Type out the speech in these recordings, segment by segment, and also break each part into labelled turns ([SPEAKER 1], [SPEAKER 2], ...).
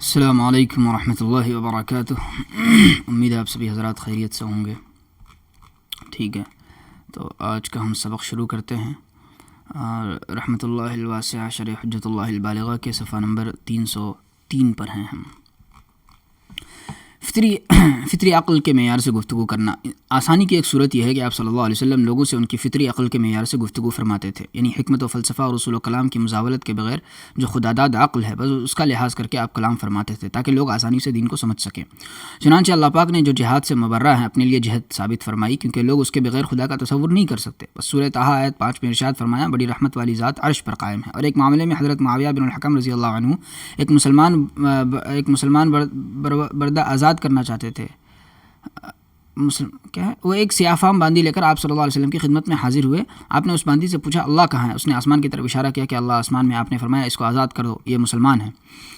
[SPEAKER 1] السلام علیکم ورحمۃ اللہ وبرکاتہ۔ امید ہے آپ سبھی حضرات خیریت سے ہوں گے۔ ٹھیک ہے، تو آج کا ہم سبق شروع کرتے ہیں۔ رحمۃ اللہ الواسعہ شرح حجت اللہ البالغہ کے صفحہ نمبر 303 پر ہیں ہم۔ فطری عقل کے معیار سے گفتگو کرنا۔ آسانی کی ایک صورت یہ ہے کہ آپ صلی اللہ علیہ وسلم لوگوں سے ان کی فطری عقل کے معیار سے گفتگو فرماتے تھے، یعنی حکمت و فلسفہ اور اصول و کلام کی مزاولت کے بغیر جو خداداد عقل ہے بس اس کا لحاظ کر کے آپ کلام فرماتے تھے تاکہ لوگ آسانی سے دین کو سمجھ سکیں۔ چنانچہ اللہ پاک نے جو جہاد سے مبرہ ہیں اپنے لیے جہد ثابت فرمائی، کیونکہ لوگ اس کے بغیر خدا کا تصور نہیں کر سکتے۔ بس سورہ طٰہٰ آیت 5 میں ارشاد فرمایا، بڑی رحمت والی ذات عرش پر قائم ہے۔ اور ایک معاملے میں حضرت معاویہ بن الحکم رضی اللہ عنہ ایک مسلمان بردہ آزاد کرنا چاہتے تھے۔ وہ ایک سیاہ فام باندی لے کر آپ صلی اللہ علیہ وسلم کی خدمت میں حاضر ہوئے۔ آپ نے اس باندی سے پوچھا، اللہ کہاں ہے؟ اس نے آسمان کی طرف اشارہ کیا کہ اللہ آسمان میں۔ آپ نے فرمایا، اس کو آزاد کر دو، یہ مسلمان ہے۔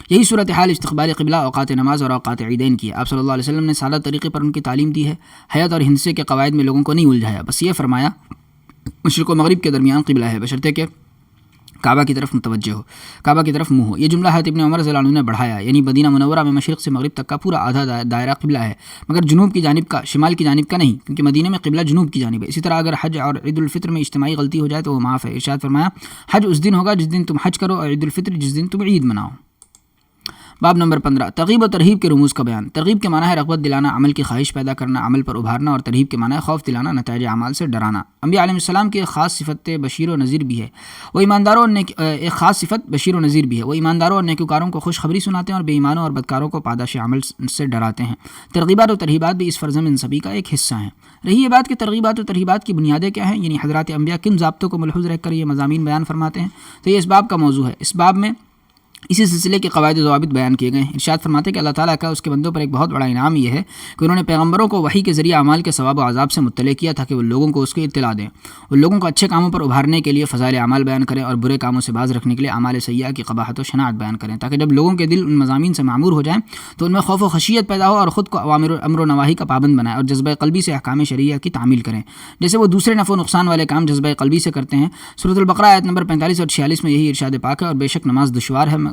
[SPEAKER 1] یہی صورتحال استقبال قبلہ، اوقات نماز اور اوقات عیدین کی ہے۔ آپ صلی اللہ علیہ وسلم نے سادہ طریقے پر ان کی تعلیم دی ہے، حیات اور ہندسے کے قواعد میں لوگوں کو نہیں الجھایا، بس یہ فرمایا مشرق و مغرب کے درمیان قبلہ ہے، بشرطے کہ کعبہ کی طرف متوجہ ہو، کعبہ کی طرف منہ ہو۔ یہ جملہ حضرت ابن عمر رضی اللہ عنہ نے بڑھایا، یعنی مدینہ منورہ میں مشرق سے مغرب تک کا پورا آدھا دائرہ قبلہ ہے، مگر جنوب کی جانب کا، شمال کی جانب کا نہیں، کیونکہ مدینہ میں قبلہ جنوب کی جانب ہے۔ اسی طرح اگر حج اور عید الفطر میں اجتماعی غلطی ہو جائے تو وہ معاف ہے۔ ارشاد فرمایا، حج اس دن ہوگا جس دن تم حج کرو، اور عید الفطر جس دن تم عید مناؤ۔ باب نمبر 15، ترغیب و ترہیب کے رموز کا بیان۔ ترغیب کے معنی ہے رغبت دلانا، عمل کی خواہش پیدا کرنا، عمل پر ابھارنا، اور ترہیب کے معنی ہے خوف دلانا، نتائج اعمال سے ڈرانا۔ انبیاء علیہ السلام کی ایک خاص صفت بشیر و نذیر بھی ہے، وہ ایمانداروں اور نیکوکاروں کو خوشخبری سناتے ہیں اور بے ایمانوں اور بدکاروں کو پاداش عمل سے ڈراتے ہیں۔ ترغیبات و ترہیبات بھی اس فرض منصبی کا ایک حصہ ہیں۔ رہی یہ بات کہ ترغیبات و ترہیبات کی بنیادیں کیا ہیں، یعنی حضرات انبیاء کن ضابطوں کو ملحوظ رکھ کر یہ مضامین بیان فرماتے ہیں، تو یہ اس باب کا موضوع ہے۔ اس باب میں اسی سلسلے کے قواعد و ضوابط بیان کیے گئے ہیں۔ ارشاد فرماتے ہیں کہ اللہ تعالیٰ کا اس کے بندوں پر ایک بہت بڑا انعام یہ ہے کہ انہوں نے پیغمبروں کو وحی کے ذریعے اعمال کے ثواب و عذاب سے مطلع کیا تاکہ وہ لوگوں کو اس کی اطلاع دیں۔ وہ لوگوں کو اچھے کاموں پر ابھارنے کے لیے فضائل اعمال بیان کریں اور برے کاموں سے باز رکھنے کے لیے اعمال سیئہ کی قباحت و شناعت بیان کریں، تاکہ جب لوگوں کے دل ان مضامین سے معمور ہو جائیں تو ان میں خوف و خشیت پیدا ہو اور خود کو اوامر امر و نواہی کا پابند بنائیں اور جذبہ قلبی سے احکام شرعیہ کی تعمیل کریں، جیسے وہ دوسرے نفع و نقصان والے کام جذبہ قلبی سے کرتے ہیں۔ سورۃ البقرہ آیت نمبر 45 اور 46 میں یہی ارشاد پاک ہے، اور بے شک نماز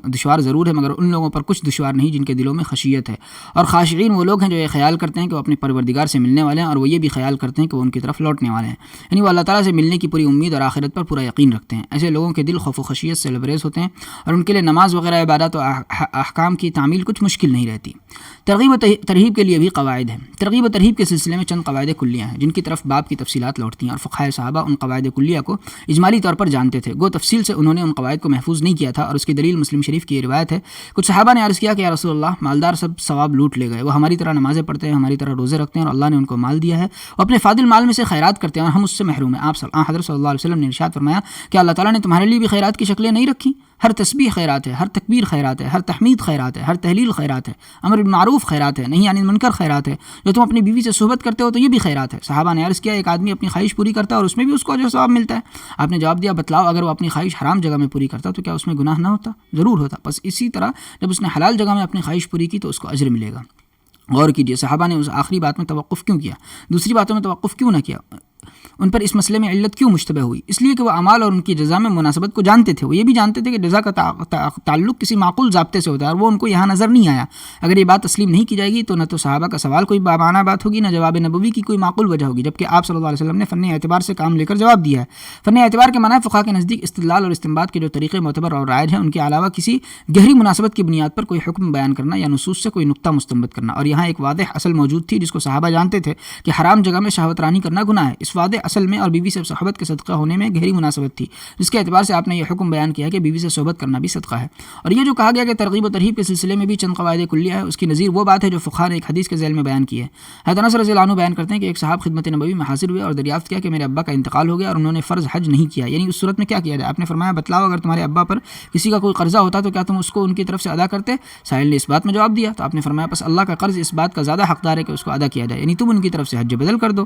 [SPEAKER 1] دشوار ضرور ہے، مگر ان لوگوں پر کچھ دشوار نہیں جن کے دلوں میں خشیت ہے۔ اور خاشعین وہ لوگ ہیں جو یہ خیال کرتے ہیں کہ وہ اپنے پروردگار سے ملنے والے ہیں، اور وہ یہ بھی خیال کرتے ہیں کہ وہ ان کی طرف لوٹنے والے ہیں، یعنی وہ اللہ تعالیٰ سے ملنے کی پوری امید اور آخرت پر پورا یقین رکھتے ہیں۔ ایسے لوگوں کے دل خوف و خشیت سے لبریز ہوتے ہیں اور ان کے لیے نماز وغیرہ عبادات و احکام کی تعمیل کچھ مشکل نہیں رہتی۔ ترغیب و ترہیب کے لیے بھی قواعد ہیں۔ ترغیب و ترہیب کے سلسلے میں چند قواعد کلیہ ہیں جن کی طرف باب کی تفصیلات لوٹتی ہیں، اور فقہائے صحابہ ان قواعد کلیہ کو اجمالی طور پر جانتے تھے، گو تفصیل سے انہوں نے ان قواعد کو محفوظ نہیں کیا تھا، اور اس کی دلیل مسلم شریف کی روایت ہے۔ کچھ صحابہ نے عرض کیا کہ یا رسول اللہ، مالدار سب ثواب لوٹ لے گئے، وہ ہماری طرح نمازیں پڑھتے ہیں، ہماری طرح روزے رکھتے ہیں، اور اللہ نے ان کو مال دیا ہے، وہ اپنے فاضل مال میں سے خیرات کرتے ہیں اور ہم اس سے محروم ہیں۔ آپ حضرت صلی اللہ علیہ وسلم نے ارشاد فرمایا کہ اللہ تعالیٰ نے تمہارے لیے بھی خیرات کی شکلیں نہیں رکھی؟ ہر تسبیح خیرات ہے، ہر تکبیر خیرات ہے، ہر تحمید خیرات ہے، ہر تحلیل خیرات ہے، امر بالمعروف خیرات ہے، نہیں عن المنکر خیرات ہے، جو تم اپنی بیوی سے صحبت کرتے ہو تو یہ بھی خیرات ہے۔ صحابہ نے عرض کیا، ایک آدمی اپنی خواہش پوری کرتا ہے اور اس میں بھی اس کو جو ثواب ملتا ہے؟ آپ نے جواب دیا، بتلاؤ، اگر وہ اپنی خواہش حرام جگہ میں پوری کرتا تو کیا اس میں گناہ نہ ہوتا؟ ضرور ہوتا۔ بس اسی طرح جب اس نے حلال جگہ میں اپنی خواہش پوری کی تو اس کو اجر ملے گا۔ غور کیجیے، صحابہ نے اس آخری بات میں توقف کیوں کیا، دوسری باتوں میں توقف کیوں نہ کیا؟ ان پر اس مسئلے میں علت کیوں مشتبہ ہوئی؟ اس لیے کہ وہ اعمال اور ان کی جزا میں مناسبت کو جانتے تھے۔ وہ یہ بھی جانتے تھے کہ جزا کا تعلق کسی معقول ضابطے سے ہوتا ہے، اور وہ ان کو یہاں نظر نہیں آیا۔ اگر یہ بات تسلیم نہیں کی جائے گی تو نہ تو صحابہ کا سوال کوئی بامعنی بات ہوگی، نہ جواب نبوی کی کوئی معقول وجہ ہوگی، جبکہ آپ صلی اللہ علیہ وسلم نے فن اعتبار سے کام لے کر جواب دیا ہے۔ فن اعتبار کے معنی فقہاء کے نزدیک استدلال اور استنباط کے جو طریقے معتبر اور رائج ہیں ان کے علاوہ کسی گہری مناسبت کی بنیاد پر کوئی حکم بیان کرنا یا نصوص سے کوئی نقطہ مستنبط کرنا، اور یہاں ایک واضح اصل موجود تھی جس کو صحابہ جانتے تھے کہ حرام جگہ میں شہوت رانی کرنا گناہ ہے۔ اس واضح اصل میں اور بیوی سے صحبت کے صدقہ ہونے میں گہری مناسبت تھی، جس کے اعتبار سے آپ نے یہ حکم بیان کیا کہ بیوی سے صحبت کرنا بھی صدقہ ہے۔ اور یہ جو کہا گیا کہ ترغیب و ترہیب کے سلسلے میں بھی چند قواعد کلیہ ہے، اس کی نظیر وہ بات ہے جو فقہاء نے ایک حدیث کے ذیل میں بیان کی ہے۔ حضرت انس رضی اللہ عنہ بیان کرتے ہیں کہ ایک صاحب خدمت نبوی میں حاضر ہوئے اور دریافت کیا کہ میرے ابا کا انتقال ہو گیا اور انہوں نے فرض حج نہیں کیا، یعنی اس صورت میں کیا کیا جائے؟ آپ نے فرمایا، بتلاؤ، اگر تمہارے ابا پر کسی کا کوئی قرضہ ہوتا تو کیا تم اس کو ان کی طرف سے ادا کرتے؟ سائل نے اس بات میں جواب دیا تو آپ نے فرمایا، بس اللہ کا قرض اس بات کا زیادہ حقدار ہے کہ اس کو ادا کیا جائے، یعنی تم ان کی طرف سے حج بدل کر دو۔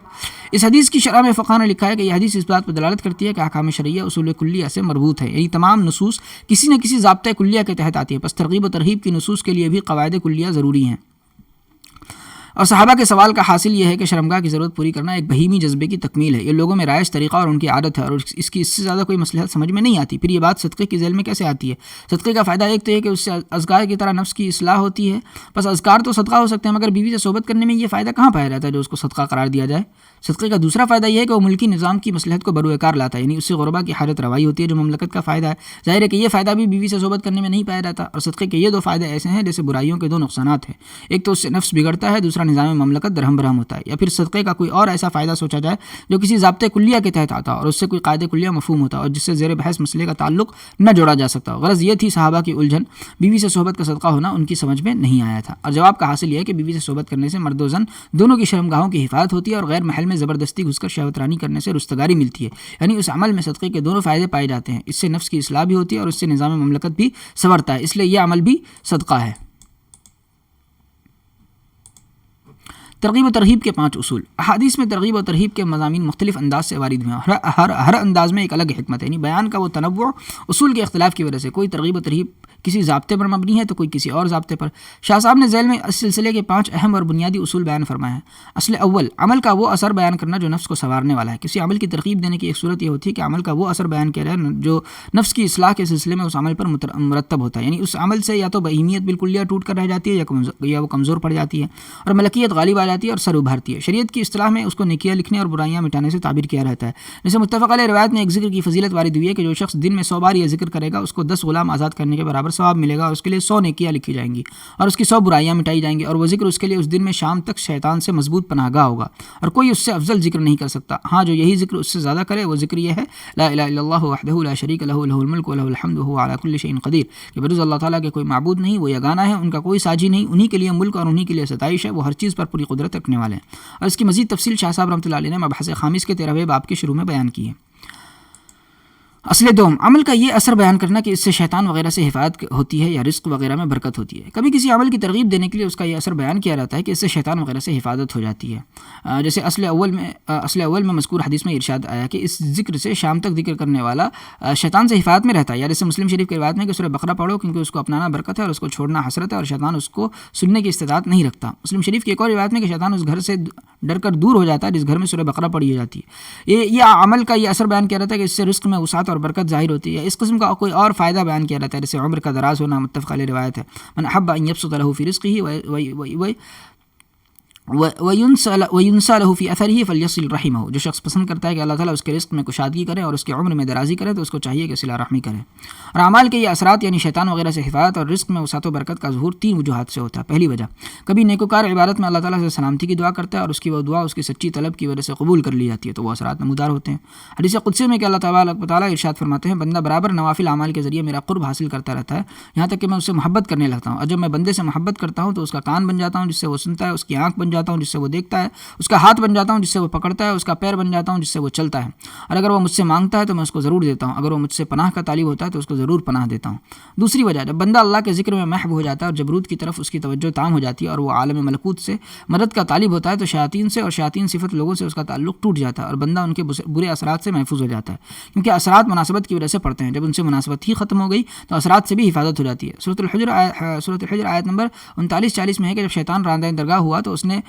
[SPEAKER 1] اس حدیث کی شرح میں فقہاء نے لکھا ہے کہ یہ حدیث اس بات پر دلالت کرتی ہے کہ احکام شرعیہ اصول کلیہ سے مربوط ہے، یعنی تمام نصوص کسی نہ کسی ضابطۂ کلیہ کے تحت آتی ہے، پس ترغیب و ترہیب کی نصوص کے لیے بھی قواعد کلیہ ضروری ہیں۔ اور صحابہ کے سوال کا حاصل یہ ہے کہ شرمگاہ کی ضرورت پوری کرنا ایک بہیمی جذبے کی تکمیل ہے، یہ لوگوں میں رائج طریقہ اور ان کی عادت ہے، اور اس سے زیادہ کوئی مصلحت سمجھ میں نہیں آتی۔ پھر یہ بات صدقے کی ذیل میں کیسے آتی ہے؟ صدقے کا فائدہ ایک تو یہ کہ اس سے اذکار کی طرح نفس کی اصلاح ہوتی ہے، بس اذکار تو صدقہ ہو سکتے ہیں، مگر بیوی سے صحبت کرنے میں یہ فائدہ کہاں پایا جاتا ہے جو اس کو صدقہ قرار دیا جائے؟ صدقے کا دوسرا فائدہ یہ ہے کہ وہ ملکی نظام کی مصلحت کو بروئے کار لاتا ہے، یعنی اس سے غربا کی حاجت روائی ہوتی ہے جو مملکت کا فائدہ ہے۔ ظاہر ہے کہ یہ فائدہ بھی بیوی سے صحبت کرنے میں نہیں پایا جاتا، اور صدقے کے یہ دو فائدے ایسے ہیں جیسے برائیوں کے دو نقصانات ہیں، ایک تو اس سے نفس بگڑتا ہے، دوسرا نظام مملکت درہم برہم ہوتا ہے۔ یا پھر صدقے کا کوئی اور ایسا فائدہ سوچا جائے جو کسی ضابطے کلیہ کے تحت آتا اور اس سے کوئی قاعدہ کلیہ مفہوم ہوتا اور جس سے زیر بحث مسئلے کا تعلق نہ جوڑا جا سکتا۔ غرض یہ تھی صحابہ کی الجھن، بیوی سے صحبت کا صدقہ ہونا ان کی سمجھ میں نہیں آیا تھا، اور جواب کا حاصل یہ ہے کہ بیوی سے صحبت کرنے سے مرد و زن دونوں کی شرمگاہوں کی حفاظت ہوتی ہے اور غیر محل میں زبردستی گھس کر شہوت رانی کرنے سے رستگاری ملتی ہے، یعنی اس عمل میں صدقے کے دونوں فائدے پائے جاتے ہیں، اس سے نفس کی اصلاح بھی ہوتی ہے اور اس سے نظام مملکت بھی سنورتا ہے، اس لیے یہ عمل بھی صدقہ ہے۔ ترغیب و ترہیب کے 5 اصول۔ احادیث میں ترغیب و ترہیب کے مضامین مختلف انداز سے وارد ہوئے ہیں، ہر انداز میں ایک الگ حکمت ہے، یعنی بیان کا وہ تنوع اصول کے اختلاف کی وجہ سے کوئی ترغیب و ترہیب کسی ضابطے پر مبنی ہے تو کوئی کسی اور ضابطے پر۔ شاہ صاحب نے ذیل میں اس سلسلے کے 5 اہم اور بنیادی اصول بیان فرمائے ہیں۔ اصل اول، عمل کا وہ اثر بیان کرنا جو نفس کو سنوارنے والا ہے۔ کسی عمل کی ترغیب دینے کی ایک صورت یہ ہوتی ہے کہ عمل کا وہ اثر بیان کیا جائے جو نفس کی اصلاح کے سلسلے میں اس عمل پر مرتب ہوتا ہے، یعنی اس عمل سے یا تو بہیمیت بالکلیہ ٹوٹ کر رہ جاتی ہے یا وہ کمزور پڑ جاتی ہے اور ملکیت غالب آ جاتی ہے اور سر ابھرتی ہے۔ شریعت کی اصطلاح میں اس کو نیکیاں لکھنے اور برائیاں مٹانے سے تعبیر کیا رہتا ہے۔ جیسے متفق علیہ روایت میں ایک ذکر کی فضیلت وارد ہوئی ہے کہ جو شخص دن میں 100 بار یہ ذکر کرے گا اس کو 10 غلام آزاد کرنے کے برابر ثواب ملے گا، اور اس کے لیے 100 نیکیاں لکھی جائیں گی اور اس کی 100 برائیاں مٹائی جائیں گی، اور وہ ذکر اس کے لیے اس دن میں شام تک شیطان سے مضبوط پناہ گاہ ہوگا، اور کوئی اس سے افضل ذکر نہیں کر سکتا۔ ہاں، جو یہی ذکر اس سے زیادہ کرے وہ ذکر یہ ہے لا الہ الا اللہ وحدہ لا شریک لہ لہ الملک ولہ الحمد وہو علی کل شیء قدیر، کہ بجز اللہ تعالیٰ کے کوئی معبود نہیں، وہ یگانہ ہے، ان کا کوئی ساجی نہیں، انہی کے لیے ملک اور انہی کے لیے ستائش ہے، وہ ہر چیز پر پوری قدرت رکھنے والے ہیں۔ اور اس کی مزید تفصیل شاہ صاحب رحمۃ اللہ علیہ نے مبحث خامس کے 13ویں باب کے شروع میں بیان کی ہے۔ اصل دوم، عمل کا یہ اثر بیان کرنا کہ اس سے شیطان وغیرہ سے حفاظت ہوتی ہے یا رزق وغیرہ میں برکت ہوتی ہے۔ کبھی کسی عمل کی ترغیب دینے کے لیے اس کا یہ اثر بیان کیا جاتا ہے کہ اس سے شیطان وغیرہ سے حفاظت ہو جاتی ہے، جیسے اصل اول میں مذکور حدیث میں ارشاد آیا کہ اس ذکر سے شام تک ذکر کرنے والا شیطان سے حفاظت میں رہتا ہے، یا جیسے مسلم شریف کی روایت میں کہ سورہ بقرہ پڑھو کیونکہ اس کو اپنانا برکت ہے اور اس کو چھوڑنا حسرت ہے اور شیطان اس کو سننے کی استطاعت نہیں رکھتا۔ مسلم شریف کی ایک اور روایت میں کہ شیطان اس گھر سے ڈر کر دور ہو جاتا ہے جس گھر میں سورہ بقرہ پڑھی جاتی ہے۔ یہ عمل کا یہ اثر بیان کیا جاتا ہے کہ اس سے رزق میں وسعت اور برکت ظاہر ہوتی ہے۔ اس قسم کا کوئی اور فائدہ بیان کیا جاتا ہے جیسے عمر کا دراز ہونا، متفق علیہ روایت ہے، من احب ان یبسط له فی رزقه وَيُنْسَى لَهُ فِي أَثَرِهِ فَلْيَصِلْ رَحِمَهُ، جو شخص پسند کرتا ہے کہ اللہ تعالیٰ اس کے رزق میں کشادگی کرے اور اس کے عمر میں درازی کرے تو اس کو چاہیے کہ صلہ رحمی کرے۔ اور اعمال کے یہ اثرات یعنی شیطان وغیرہ سے حفاظت اور رزق میں وسعت و برکت کا ظہور 3 وجوہات سے ہوتا ہے۔ پہلی وجہ، کبھی نیکوکار عبادت میں اللہ تعالیٰ سے سلامتی کی دعا کرتا ہے اور اس کی وہ دعا اس کی سچی طلب کی وجہ سے قبول کر لی جاتی ہے تو وہ اثرات نمودار ہوتے ہیں۔ حدیث قدسی میں کہ اللہ تعالیٰ ارشاد فرماتے ہیں، بندہ برابر نوافل اعمال کے ذریعے میرا قرب حاصل کرتا رہتا ہے یہاں تک کہ میں اس سے محبت کرنے لگتا ہوں، اور جب میں بندے سے محبت کرتا ہوں تو اس کا کان بن جاتا ہوں جس سے وہ سنتا ہے، اس کی آنکھ بن جاتا ہوں جس سے وہ دیکھتا ہے، اس کا ہاتھ بن جاتا ہوں جس سے وہ پکڑتا ہے، اس کا پیر بن جاتا ہوں جس سے وہ چلتا ہے، اور اگر وہ مجھ سے مانگتا ہے تو میں اس کو ضرور دیتا ہوں، اگر وہ مجھ سے پناہ کا طالب ہوتا ہے تو اس کو ضرور پناہ دیتا ہوں۔ دوسری وجہ، جب بندہ اللہ کے ذکر میں محو ہو جاتا ہے اور جبروت کی طرف اس کی توجہ تام ہو جاتی ہے اور وہ عالم ملکوت سے مدد کا طالب ہوتا ہے تو شیاطین سے اور شیاطین صفت لوگوں سے اس کا تعلق ٹوٹ جاتا ہے اور بندہ ان کے برے اثرات سے محفوظ ہو جاتا ہے، کیونکہ اثرات مناسبت کی وجہ سے پڑتے ہیں، جب ان سے مناسبت ہی ختم ہو گئی تو اثرات سے بھی حفاظت ہو جاتی ہے۔ سورۃ الحجر آیت نمبر 39-40 میں ہے کہ جب شیطان راندہ درگاہ ہوا تو اس نے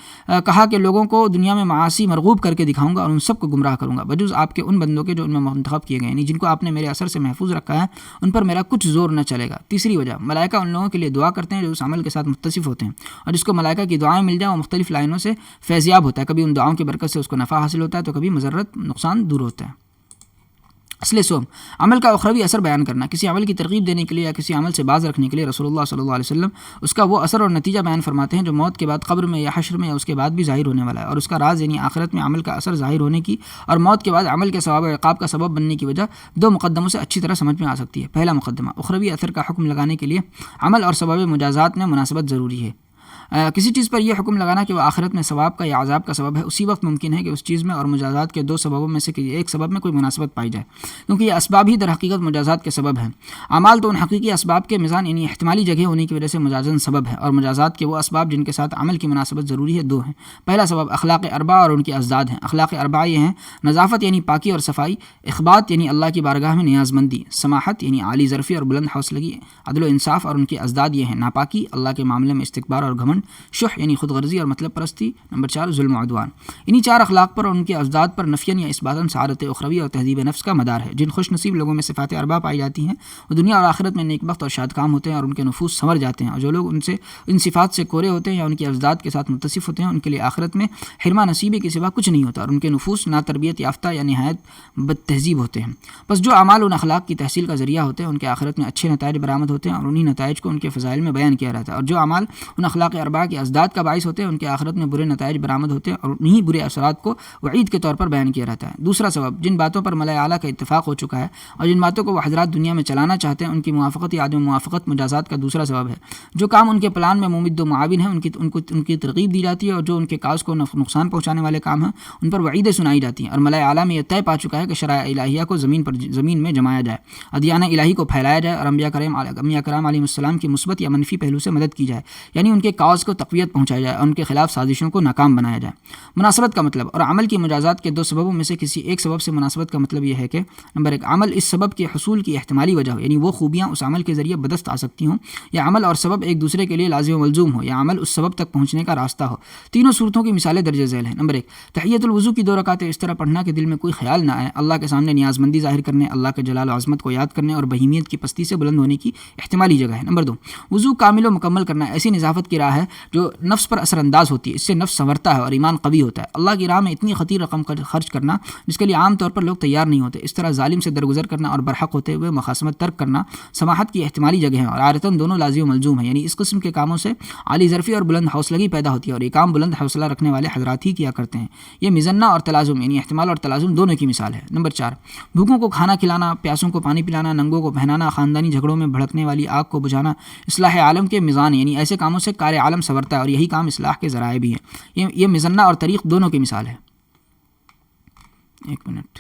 [SPEAKER 1] کہا کہ لوگوں کو دنیا میں معاصی مرغوب کر کے دکھاؤں گا اور ان سب کو گمراہ کروں گا بجز آپ کے ان بندوں کے جو ان میں منتخب کیے گئے، یعنی جن کو آپ نے میرے اثر سے محفوظ رکھا ہے ان پر میرا کچھ زور نہ چلے گا۔ تیسری وجہ، ملائکہ ان لوگوں کے لیے دعا کرتے ہیں جو اس عمل کے ساتھ متصف ہوتے ہیں، اور جس کو ملائکہ کی دعائیں مل جائیں وہ مختلف لائنوں سے فیضیاب ہوتا ہے، کبھی ان دعاؤں کی برکت سے اس کو نفع حاصل ہوتا ہے تو کبھی مضرت نقصان دور ہوتا ہے۔ اصل سوم، عمل کا اخروی اثر بیان کرنا، کسی عمل کی ترغیب دینے کے لیے یا کسی عمل سے باز رکھنے کے لیے رسول اللہ صلی اللہ علیہ وسلم اس کا وہ اثر اور نتیجہ بیان فرماتے ہیں جو موت کے بعد قبر میں یا حشر میں یا اس کے بعد بھی ظاہر ہونے والا ہے، اور اس کا راز یعنی آخرت میں عمل کا اثر ظاہر ہونے کی اور موت کے بعد عمل کے ثواب و عقاب کا سبب بننے کی وجہ 2 مقدموں سے اچھی طرح سمجھ میں آ سکتی ہے۔ پہلا مقدمہ، اخروی اثر کا حکم لگانے کے لیے عمل اور سبب مجازات میں مناسبت ضروری ہے۔ کسی چیز پر یہ حکم لگانا کہ وہ آخرت میں ثواب کا یا عذاب کا سبب ہے اسی وقت ممکن ہے کہ اس چیز میں اور مجازات کے 2 سببوں میں سے ایک سبب میں کوئی مناسبت پائی جائے، کیونکہ یہ اسباب ہی در حقیقت مجازات کے سبب ہیں۔ اعمال تو ان حقیقی اسباب کے میزان یعنی احتمالی جگہ ہونے کی وجہ سے مجازن سبب ہے، اور مجازات کے وہ اسباب جن کے ساتھ عمل کی مناسبت ضروری ہے 2 ہیں۔ پہلا سبب اخلاق اربعہ اور ان کی ازداد ہیں۔ اخلاق اربعہ یہ ہیں: نظافت یعنی پاکی اور صفائی، اخبات یعنی اللہ کی بارگاہ میں نیاز مندی، سماحت یعنی عالی ظرفی اور بلند حوصلگی، عدل و انصاف، اور ان کی ازداد یہ ہیں: ناپاکی، اللہ کے معاملے میں استکبار اور گھمنڈ، شح یعنی خود غرضی اور مطلب پرستی، نمبر 4 ظلم و عدوان۔ انہی 4 اخلاق پر اور ان کے ازداد پر نفیاً یا اثباتاً سعادت اخروی اور تہذیب نفس کا مدار ہے۔ جن خوش نصیب لوگوں میں صفات اربع پائی جاتی ہیں وہ دنیا اور آخرت میں نیک بخت اور شاد کام ہوتے ہیں اور ان کے نفوس سنور جاتے ہیں، اور جو لوگ ان صفات سے کورے ہوتے ہیں یا ان کے ازداد کے ساتھ متصف ہوتے ہیں ان کے لیے آخرت میں حرمہ نصیبے کے سوا کچھ نہیں ہوتا، اور ان کے نفوس نا تربیت یافتہ یا نہایت بد تہذیب ہوتے ہیں۔ بس جو اعمال ان اخلاق کی تحصیل کا ذریعہ ہوتے ہیں ان کے آخرت میں اچھے نتائج برآمد ہوتے ہیں، اور انہی نتائج کو ان کے فضائل میں بیان کیا رہتا ہے، اور جو اعمال ان اخلاق اربعہ کے ازداد کا باعث ہوتے ہیں ان کے آخرت میں برے نتائج برآمد ہوتے ہیں، اور انہی برے اثرات کو وعید کے طور پر بیان کیا رہتا ہے۔ دوسرا سبب، جن باتوں پر ملائے اعلیٰ کا اتفاق ہو چکا ہے اور جن باتوں کو وہ حضرات دنیا میں چلانا چاہتے ہیں ان کی موافقت یا عدم موافقت مجازات کا دوسرا سبب ہے۔ جو کام ان کے پلان میں ممد و معاون ہیں ان کی ترغیب دی جاتی ہے، اور جو ان کے کاز کو نقصان پہنچانے والے کام ہیں ان پر وعیدیں سنائی جاتی ہیں، اور ملائے اعلیٰ میں یہ طے پا چکا ہے کہ شرائع الہیہ کو زمین میں جمایا جائے، ادیان الہی کو پھیلایا جائے، اور انبیاء کرام علیہ السلام کی مثبت یا منفی پہلو سے مدد کی جائے، یعنی ان کے کاز کو تقویت پہنچایا جائے اور ان کے خلاف سازشوں کو ناکام بنایا جائے۔ مناسبت کا مطلب اور عمل کی مجازات کے 2 سببوں میں سے کسی ایک سبب سے مناسبت کا مطلب یہ ہے کہ نمبر 1 عمل اس سبب کے حصول کی احتمالی وجہ ہو، یعنی وہ خوبیاں اس عمل کے ذریعے بدست آ سکتی ہوں، یا عمل اور سبب ایک دوسرے کے لیے لازم و ملزوم ہو، یا عمل اس سبب تک پہنچنے کا راستہ ہو۔ تینوں صورتوں کی مثالیں درج ذیل ہیں۔ نمبر 1 تحیۃ الوضو کی 2 رکعتیں اس طرح پڑھنا کہ دل میں کوئی خیال نہ آئے، اللہ کے سامنے نیاز مندی ظاہر کرنے، اللہ کے جلال و عظمت کو یاد کرنے اور بہیمیت کی پستی سے بلند ہونے کی احتمالی جگہ ہے۔ نمبر 2 وضو کامل و مکمل کرنا ایسی نظافت کی راہ ہے جو نفس پر اثر انداز ہوتی ہے، اس سے نفس سنورتا ہے اور ایمان قوی ہوتا ہے۔ اللہ کی راہ میں اتنی خطیر رقم خرچ کرنا جس کے لیے عام طور پر لوگ تیار نہیں ہوتے، اس طرح ظالم سے درگزر کرنا اور برحق ہوتے ہوئے مخاصمت ترک کرنا سماحت کی احتمالی جگہ ہیں، اور عادتاً دونوں لازم و ملزوم ہیں، یعنی اس قسم کے کاموں سے عالی ظرفی اور بلند حوصلگی پیدا ہوتی ہے، اور یہ کام بلند حوصلہ رکھنے والے حضرات ہی کیا کرتے ہیں۔ یہ مزنہ اور تلازم یعنی احتمال اور تلازم دونوں کی مثال ہے۔ نمبر 4 بھوکوں کو کھانا کھلانا، پیاسوں کو پانی پلانا، ننگوں کو پہنانا، خاندانی جھگڑوں میں بھڑکنے والی آگ کو بجھانا، اصلاح عالم کے میزان یعنی ایسے کاموں سے کار عالم سنورتا ہے، اور یہی کام اصلاح کے ذرائع بھی ہیں۔ یہ مزنہ اور طریق دونوں کی مثال ہے۔ ایک منٹ۔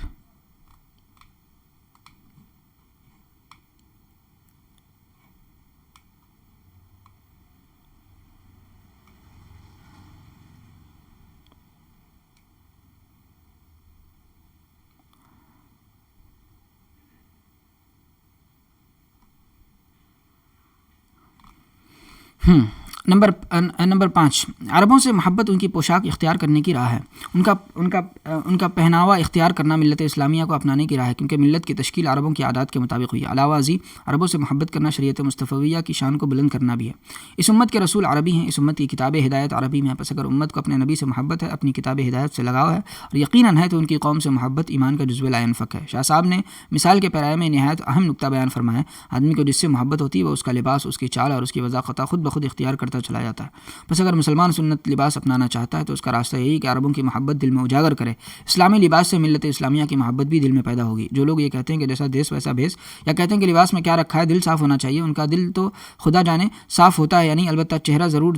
[SPEAKER 1] نمبر 5 عربوں سے محبت ان کی پوشاک اختیار کرنے کی راہ ہے، ان کا پہناوا اختیار کرنا ملت اسلامیہ کو اپنانے کی راہ ہے، کیونکہ ملت کی تشکیل عربوں کی عادات کے مطابق ہوئی ہے۔ علاوہ ازیں عربوں سے محبت کرنا شریعت مصطفیہ کی شان کو بلند کرنا بھی ہے۔ اس امت کے رسول عربی ہیں، اس امت کی کتاب ہدایت عربی میں ہے، پس اگر امت کو اپنے نبی سے محبت ہے، اپنی کتاب ہدایت سے لگاؤ ہے اور یقیناً ہے تو ان کی قوم سے محبت ایمان کا جزو لا ينفك ہے۔ شاہ صاحب نے مثال کے پیرائے میں نہایت اہم نقطہ بیان فرمایا ہے، آدمی کو جس سے محبت ہوتی ہے وہ اس کا لباس، اس کی چال اور اس کی وضاقتہ خود بخود اختیار کرتا چلا جاتا ہے۔ بس اگر مسلمان سنت لباس اپنانا چاہتا ہے تو اس کا راستہ یہی کہ عربوں کی محبت دل میں اجاگر کرے۔ اسلامی لباس سے ملت اسلامیہ کی محبت بھی دل میں پیدا ہوگی۔ جو لوگ یہ کہتے ہیں کہ جیسا دیس ویسا بھیس، یا کہتے ہیں کہ لباس میں کیا رکھا ہے، دل صاف ہونا چاہیے، ان کا دل تو خدا جانے صاف ہوتا ہے یا نہیں، البتہ چہرہ ضرور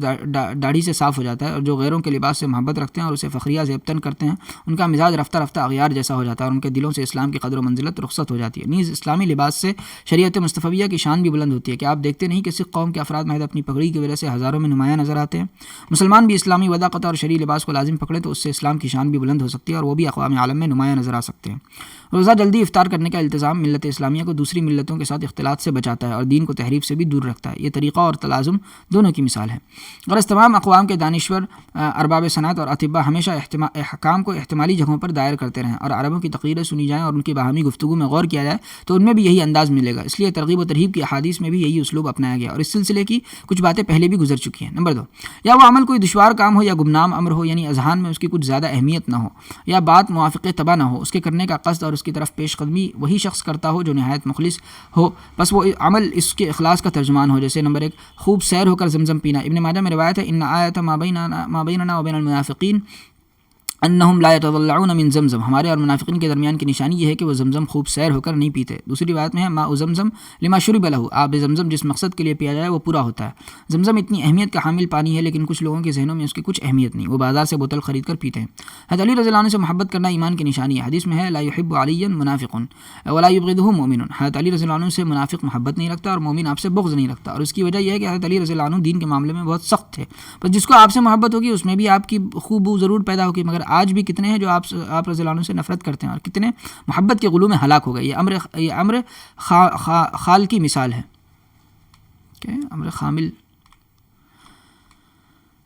[SPEAKER 1] داڑھی سے صاف ہو جاتا ہے۔ اور جو غیروں کے لباس سے محبت رکھتے ہیں اور اسے فخریہ زیبتن کرتے ہیں، ان کا مزاج رفتہ رفتہ اغیار جیسا ہو جاتا ہے اور ان کے دلوں سے اسلام کی قدر و منزلت رخصت ہو جاتی ہے۔ نیز اسلامی لباس سے شریعت مصطفیہ کی شان بھی بلند ہوتی ہے کہ آپ دیکھتے نہیں کہ سکھ قوم کے افراد محض اپنی پگڑی کی وجہ سے ہزاروں میں نمایاں نظر آتے ہیں۔ مسلمان بھی اسلامی وضاقت اور شرعی لباس کو لازم پکڑے تو اس سے اسلام کی شان بھی بلند ہو سکتی ہے اور وہ بھی اقوام عالم میں نمایاں نظر آ سکتے ہیں۔ روزہ جلدی افطار کرنے کا التزام ملت اسلامیہ کو دوسری ملتوں کے ساتھ اختلاط سے بچاتا ہے اور دین کو تحریف سے بھی دور رکھتا ہے۔ یہ طریقہ اور تلازم دونوں کی مثال ہے۔ غرض تمام اقوام کے دانشور، ارباب صنعت اور اطباء ہمیشہ احکام کو احتمالی جگہوں پر دائر کرتے رہیں اور عربوں کی تقریریں سنی جائیں اور ان کی باہمی گفتگو میں غور کیا جائے تو ان میں بھی یہی انداز ملے گا۔ اس لیے ترغیب و ترہیب کی احادیث میں بھی یہی اسلوب اپنایا گیا اور اس سلسلے کی کچھ باتیں پہلے بھی گزر چکی ہیں۔ نمبر 2 یا وہ عمل کوئی دشوار کام ہو یا گمنام امر ہو، یعنی اذہان میں اس کی کچھ زیادہ اہمیت نہ ہو یا بات موافق طبع نہ ہو، اس کے کرنے کا قصد اور اس کی طرف پیش قدمی وہی شخص کرتا ہو جو نہایت مخلص ہو، بس وہ عمل اس کے اخلاص کا ترجمان ہو۔ جیسے نمبر 1 خوب سیر ہو کر زمزم پینا۔ ابن ماجہ میں روایت ہے ان آیت ما بیننا و بین المنافقین انہم لا یتضلعون من زمزم، ہمارے اور منافقین کے درمیان کی نشانی یہ ہے کہ وہ زمزم خوب سیر ہو کر نہیں پیتے۔ دوسری روایت میں ہے ماء زمزم لما شرب لہ، آب زمزم جس مقصد کے لیے پیا جائے وہ پورا ہوتا ہے۔ زمزم اتنی اہمیت کا حامل پانی ہے لیکن کچھ لوگوں کے ذہنوں میں اس کی کچھ اہمیت نہیں، وہ بازار سے بوتل خرید کر پیتے ہیں۔ حضرت علی رضی اللہ عنہ سے محبت کرنا ایمان کی نشانی ہے۔ حدیث میں ہے لا یحب علی منافق ولا یبغضہ مومن، حضرت علی رضی اللہ عنہ سے منافق محبت نہیں رکھتا اور مومن آپ سے بغض نہیں رکھتا، اور اس کی وجہ یہ ہے کہ حضرت علی رضی اللہ عنہ دین کے معاملے میں بہت سخت تھے۔ بس جس کو آپ سے محبت ہوگی اس میں بھی آپ کی خوب ضرور پیدا ہوگی، مگر آج بھی کتنے ہیں جو آپ رضی اللہ عنہ سے نفرت کرتے ہیں اور کتنے محبت کے غلو میں ہلاک ہو گئے۔ یہ امر خال کی مثال ہے کہ امر خامل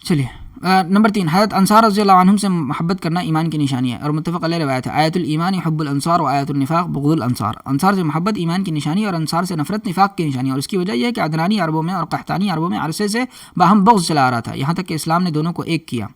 [SPEAKER 1] چلیے نمبر 3، حضرت انصار رضی اللہ عنہم سے محبت کرنا ایمان کی نشانی ہے اور متفق علیہ روایت ہے، آیت الایمان حب الانصار و آیت النفاق بغض الانصار، انصار سے محبت ایمان کی نشانی اور انصار سے نفرت نفاق کی نشانی، اور اس کی وجہ یہ ہے کہ عدنانی عربوں میں اور قحطانی عربوں میں عرصے سے باہم بغض چلا آ رہا تھا، یہاں تک کہ اسلام نے دونوں کو ایک کیا۔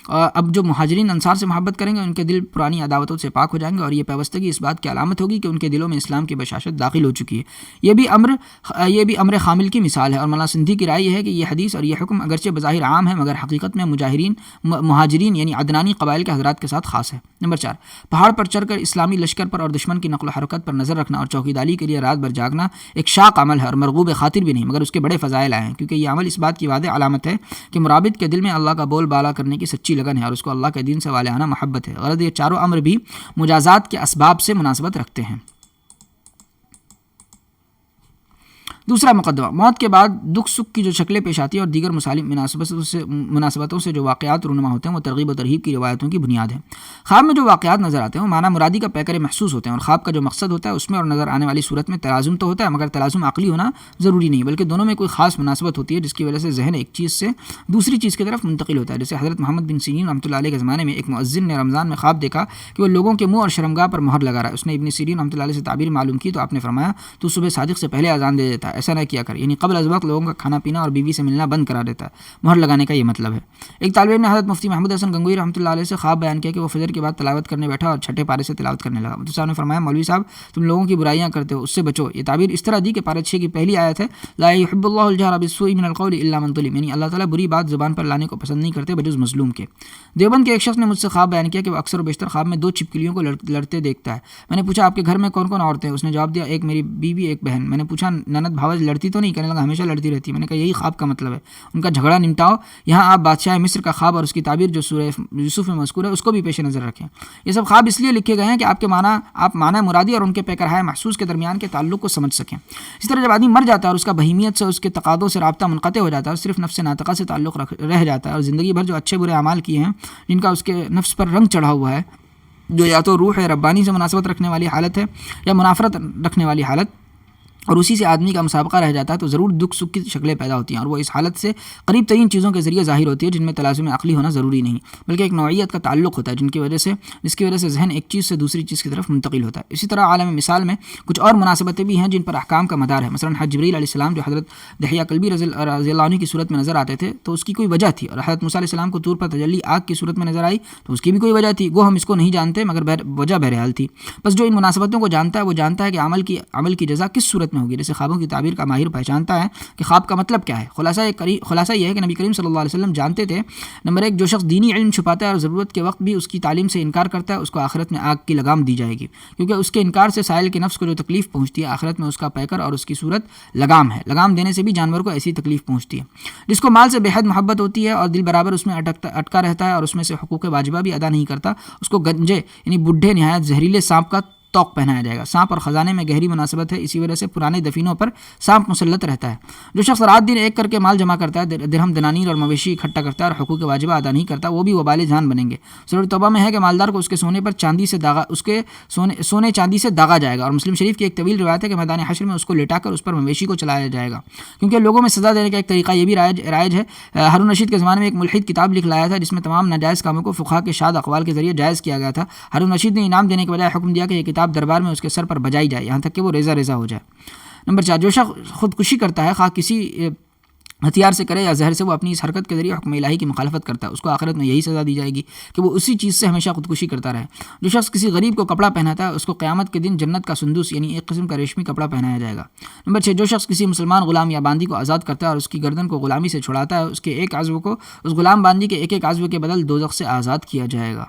[SPEAKER 1] اب جو مہاجرین انصار سے محبت کریں گے ان کے دل پرانی عداوتوں سے پاک ہو جائیں گے، اور یہ پیوستگی اس بات کی علامت ہوگی کہ ان کے دلوں میں اسلام کی بشاشت داخل ہو چکی ہے۔ یہ بھی امر خامل کی مثال ہے، اور مولانا سندھی کی رائے یہ ہے کہ یہ حدیث اور یہ حکم اگرچہ بظاہر عام ہے مگر حقیقت میں مہاجرین یعنی عدنانی قبائل کے حضرات کے ساتھ خاص ہے۔ نمبر 4، پہاڑ پر چڑھ کر اسلامی لشکر پر اور دشمن کی نقل و حرکت پر نظر رکھنا اور چوکیداری کے لیے رات بھر جاگنا ایک شاق عمل ہے اور مرغوب خاطر بھی نہیں، مگر اس کے بڑے فضائل آئے ہیں، کیونکہ یہ عمل اس بات کی واضح علامت ہے کہ مرابط کے دل میں اللہ کا بول بالا کرنے کی سچی لگن ہے اور اس کو اللہ کے دین سے والہانہ محبت ہے۔ غرض یہ چاروں امر بھی مجازات کے اسباب سے مناسبت رکھتے ہیں۔ دوسرا مقدمہ، موت کے بعد دکھ سکھ کی جو شکلیں پیش آتی ہیں اور دیگر مناسبتوں سے جو واقعات رونما ہوتے ہیں وہ ترغیب و ترہیب کی روایتوں کی بنیاد ہے۔ خواب میں جو واقعات نظر آتے ہیں وہ معنی مرادی کا پیکر محسوس ہوتے ہیں، اور خواب کا جو مقصد ہوتا ہے اس میں اور نظر آنے والی صورت میں تلازم تو ہوتا ہے، مگر تلازم عقلی ہونا ضروری نہیں، بلکہ دونوں میں کوئی خاص مناسبت ہوتی ہے جس کی وجہ سے ذہن ایک چیز سے دوسری چیز کی طرف منتقل ہوتا ہے۔ جیسے حضرت محمد بن سیرین رحمۃ اللہ علیہ کے زمانے میں ایک مؤذن نے رمضان میں خواب دیکھا کہ وہ لوگوں کے منہ اور شرمگاہ پر مہر لگا رہا ہے۔ اس نے ابن سیرین رحمۃ اللہ علیہ سے تعبیر معلوم کی تو آپ نے فرمایا تو صبح صادق سے پہلے اذان دے دیتا ہے، ایسا نہ کیا کر، یعنی قبل از وقت لوگوں کا کھانا پینا اور بیوی سے ملنا بند کرا دیتا ہے۔ مہر لگانے کا یہ مطلب ہے۔ ایک طالب علم نے حضرت مفتی محمود حسن گنگوئی رحمۃ اللہ علیہ سے خواب بیان کیا کہ وہ فجر کے بعد تلاوت کرنے بیٹھا اور چھٹے پارے سے تلاوت کرنے لگا۔ مفتی صاحب نے فرمایا مولوی صاحب تم لوگوں کی برائیاں کرتے ہو، اس سے بچو۔ یہ تعبیر اس طرح دی کہ پارے 6 کی پہلی آیت ہے لا يحب الله الجهر بالسوء من القول الا من ظلم، یعنی اللہ تعالیٰ بری بات زبان پر لانے کو پسند نہیں کرتے بجز مظلوم کے۔ دیوبند کے ایک شخص نے مجھ سے خواب بیان کیا کہ وہ اکثر و بیشتر خواب میں 2 چھپکلیوں کو لڑتے دیکھتا ہے۔ میں نے پوچھا آپ کے گھر میں کون کون عورتیں ہیں؟ اس نے جواب دیا ایک میری بیوی ایک بہن۔ میں نے پوچھا نند بھاوج لڑتی تو نہیں؟ کہنے لگا ہمیشہ لڑتی رہتی ہے۔ میں نے کہا یہی خواب کا مطلب ہے، ان کا جھگڑا نمٹاؤ۔ یہاں آپ بادشاہ مصر کا خواب اور اس کی تعبیر جو سورہ یوسف میں مذکور ہے اس کو بھی پیش نظر رکھیں۔ یہ سب خواب اس لیے لکھے گئے ہیں کہ آپ معنی مرادی اور ان کے پیکرہائے محسوس کے درمیان کے تعلق کو سمجھ سکیں۔ اس طرح جب آدمی مر جاتا ہے اور اس کا بہیمیت سے اس کے تقاضوں سے رابطہ منقطع ہو جاتا ہے اور صرف نفس ناطقہ سے تعلق رہ جاتا ہے اور زندگی بھر جو اچھے برے اعمال کیے ہیں جن کا اس کے نفس پر رنگ چڑھا ہوا ہے، جو یا تو روح ربانی سے مناسبت رکھنے والی حالت ہے یا منافرت رکھنے والی حالت، اور اسی سے آدمی کا مسابقہ رہ جاتا ہے، تو ضرور دکھ سکھ کی شکلیں پیدا ہوتی ہیں اور وہ اس حالت سے قریب ترین چیزوں کے ذریعے ظاہر ہوتی ہے جن میں تلازم عقلی ہونا ضروری نہیں بلکہ ایک نوعیت کا تعلق ہوتا ہے جس کی وجہ سے ذہن ایک چیز سے دوسری چیز کی طرف منتقل ہوتا ہے۔ اسی طرح عالم مثال میں کچھ اور مناسبتیں بھی ہیں جن پر احکام کا مدار ہے۔ مثلا حضرت جبریل علیہ السلام جو حضرت دحیہ کلبی رضی اللہ عنہ کی صورت میں نظر آتے تھے تو اس کی کوئی وجہ تھی، اور حضرت موسیٰ علیہ السلام کو طور پر تجلی آگ کی صورت میں نظر آئی تو اس کی بھی کوئی وجہ تھی، وہ ہم اس کو نہیں جانتے مگر وجہ بہرحال تھی۔ بس جو ان مناسبتوں کو جانتا ہے وہ جانتا ہے کہ عمل کی جزا کس صورت میں ہوگی۔ جیسے خوابوں کی تعبیر کا ماہر پہچانتا ہے کہ خواب کا مطلب کیا ہے۔ خلاصہ یہ ہے کہ نبی کریم صلی اللہ علیہ وسلم جانتے تھے نمبر 1 جو شخص دینی علم چھپاتا ہے اور ضرورت کے وقت بھی اس کی تعلیم سے انکار کرتا ہے اس کو آخرت میں آگ کی لگام دی جائے گی، کیونکہ اس کے انکار سے سائل کے نفس کو جو تکلیف پہنچتی ہے آخرت میں اس کا پیکر اور اس کی صورت لگام ہے۔ لگام دینے سے بھی جانور کو ایسی تکلیف پہنچتی ہے۔ جس کو مال سے بے حد محبت ہوتی ہے اور دل برابر اس میں اٹکا رہتا ہے اور اس میں سے حقوق واجبہ بھی ادا نہیں کرتا، اس کو گنجے یعنی بڈھے نہایت زہریلے سانپ کا توق پہنایا جائے گا۔ سانپ اور خزانے میں گہری مناسبت ہے، اسی وجہ سے پرانے دفینوں پر سانپ مسلط رہتا ہے۔ جو شخص رات دن ایک کر کے مال جمع کرتا ہے، درہم دنانیر اور مویشی اکٹھا کرتا ہے اور حقوق واجبہ ادا نہیں کرتا، وہ بھی وبال جان بنیں گے۔ سورۃ توبہ میں ہے کہ مالدار کو اس کے سونے چاندی سے داغا جائے گا، اور مسلم شریف کی ایک طویل روایت ہے کہ میدان حشر میں اس کو لٹا کر اس پر مویشی کو چلایا جائے گا، کیونکہ لوگوں میں سزا دینے کا ایک طریقہ یہ بھی رائج ہے۔ ہارون رشید کے زمانے میں ایک ملحد کتاب لکھ لایا تھا جس میں تمام ناجائز کاموں کو فقہا کے شاد اقوال کے ذریعے جائز کیا گیا تھا۔ ہارون رشید نے انعام دینے کے بجائے حکم دیا کہ یہ کتاب دربار میں اس کے سر پر بجائی جائے یہاں تک کہ وہ ریزہ ہو جائے۔ نمبر 4 جو شخص خودکشی کرتا ہے خواہ کسی ہتھیار سے کرے یا زہر سے، وہ اپنی اس حرکت کے ذریعے حکم الہی کی مخالفت کرتا ہے، اس کو آخرت میں یہی سزا دی جائے گی کہ وہ اسی چیز سے ہمیشہ خودکشی کرتا رہے۔ جو شخص کسی غریب کو کپڑا پہناتا ہے اس کو قیامت کے دن جنت کا سندوس یعنی ایک قسم کا ریشمی کپڑا پہنایا جائے گا۔ نمبر 6 جو شخص کسی مسلمان غلام یا باندی کو آزاد کرتا ہے اور اس کی گردن کو غلامی سے چھڑاتا ہے، اس کے ایک عضو کو اس غلام باندی کے ایک عضو کے بدل دوزخ سے آزاد کیا جائے گا۔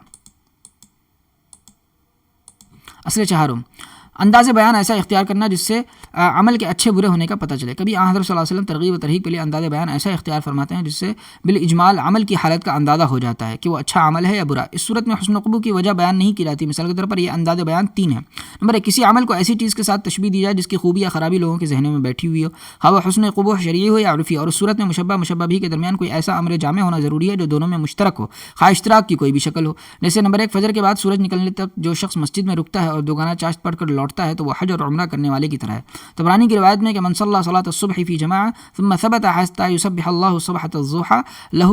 [SPEAKER 1] اصل چہارم انداز بیان ایسا اختیار کرنا جس سے عمل کے اچھے برے ہونے کا پتہ چلے۔ کبھی آن حضرت صلی اللہ علیہ وسلم ترغیب و ترہیب کے لیے انداز بیان ایسا اختیار فرماتے ہیں جس سے بالاجمال عمل کی حالت کا اندازہ ہو جاتا ہے کہ وہ اچھا عمل ہے یا برا۔ اس صورت میں حسن و قبو کی وجہ بیان نہیں کی جاتی۔ مثال کے طور پر یہ انداز بیان 3 ہے۔ نمبر 1 کسی عمل کو ایسی چیز کے ساتھ تشبیہ دی جائے جس کی خوبی یا خرابی لوگوں کے ذہنوں میں بیٹھی ہوئی ہو، خواہ وہ حسن قبو شرعی ہو یا عرفی، اور اس صورت میں مشبہ بھی کے درمیان کوئی ایسا امر جامع ہونا ضروری ہے جو دونوں میں مشترک ہو، خواہ اشتراک کی کوئی بھی شکل ہو۔ جیسے نمبر 1 فجر کے بعد سورج نکلنے تک جو شخص مسجد میں رکتا ہے اور 2 گانا چاشت پڑھ کر لوٹتا ہے تو وہ حج اور عمرہ کرنے والے کی طرح ہے۔ طبرانی کی روایت میں کہ من صلی صلاۃ الصبح فی جماعہ ثم ثبت حتى يسبح الله صبحة الضحى له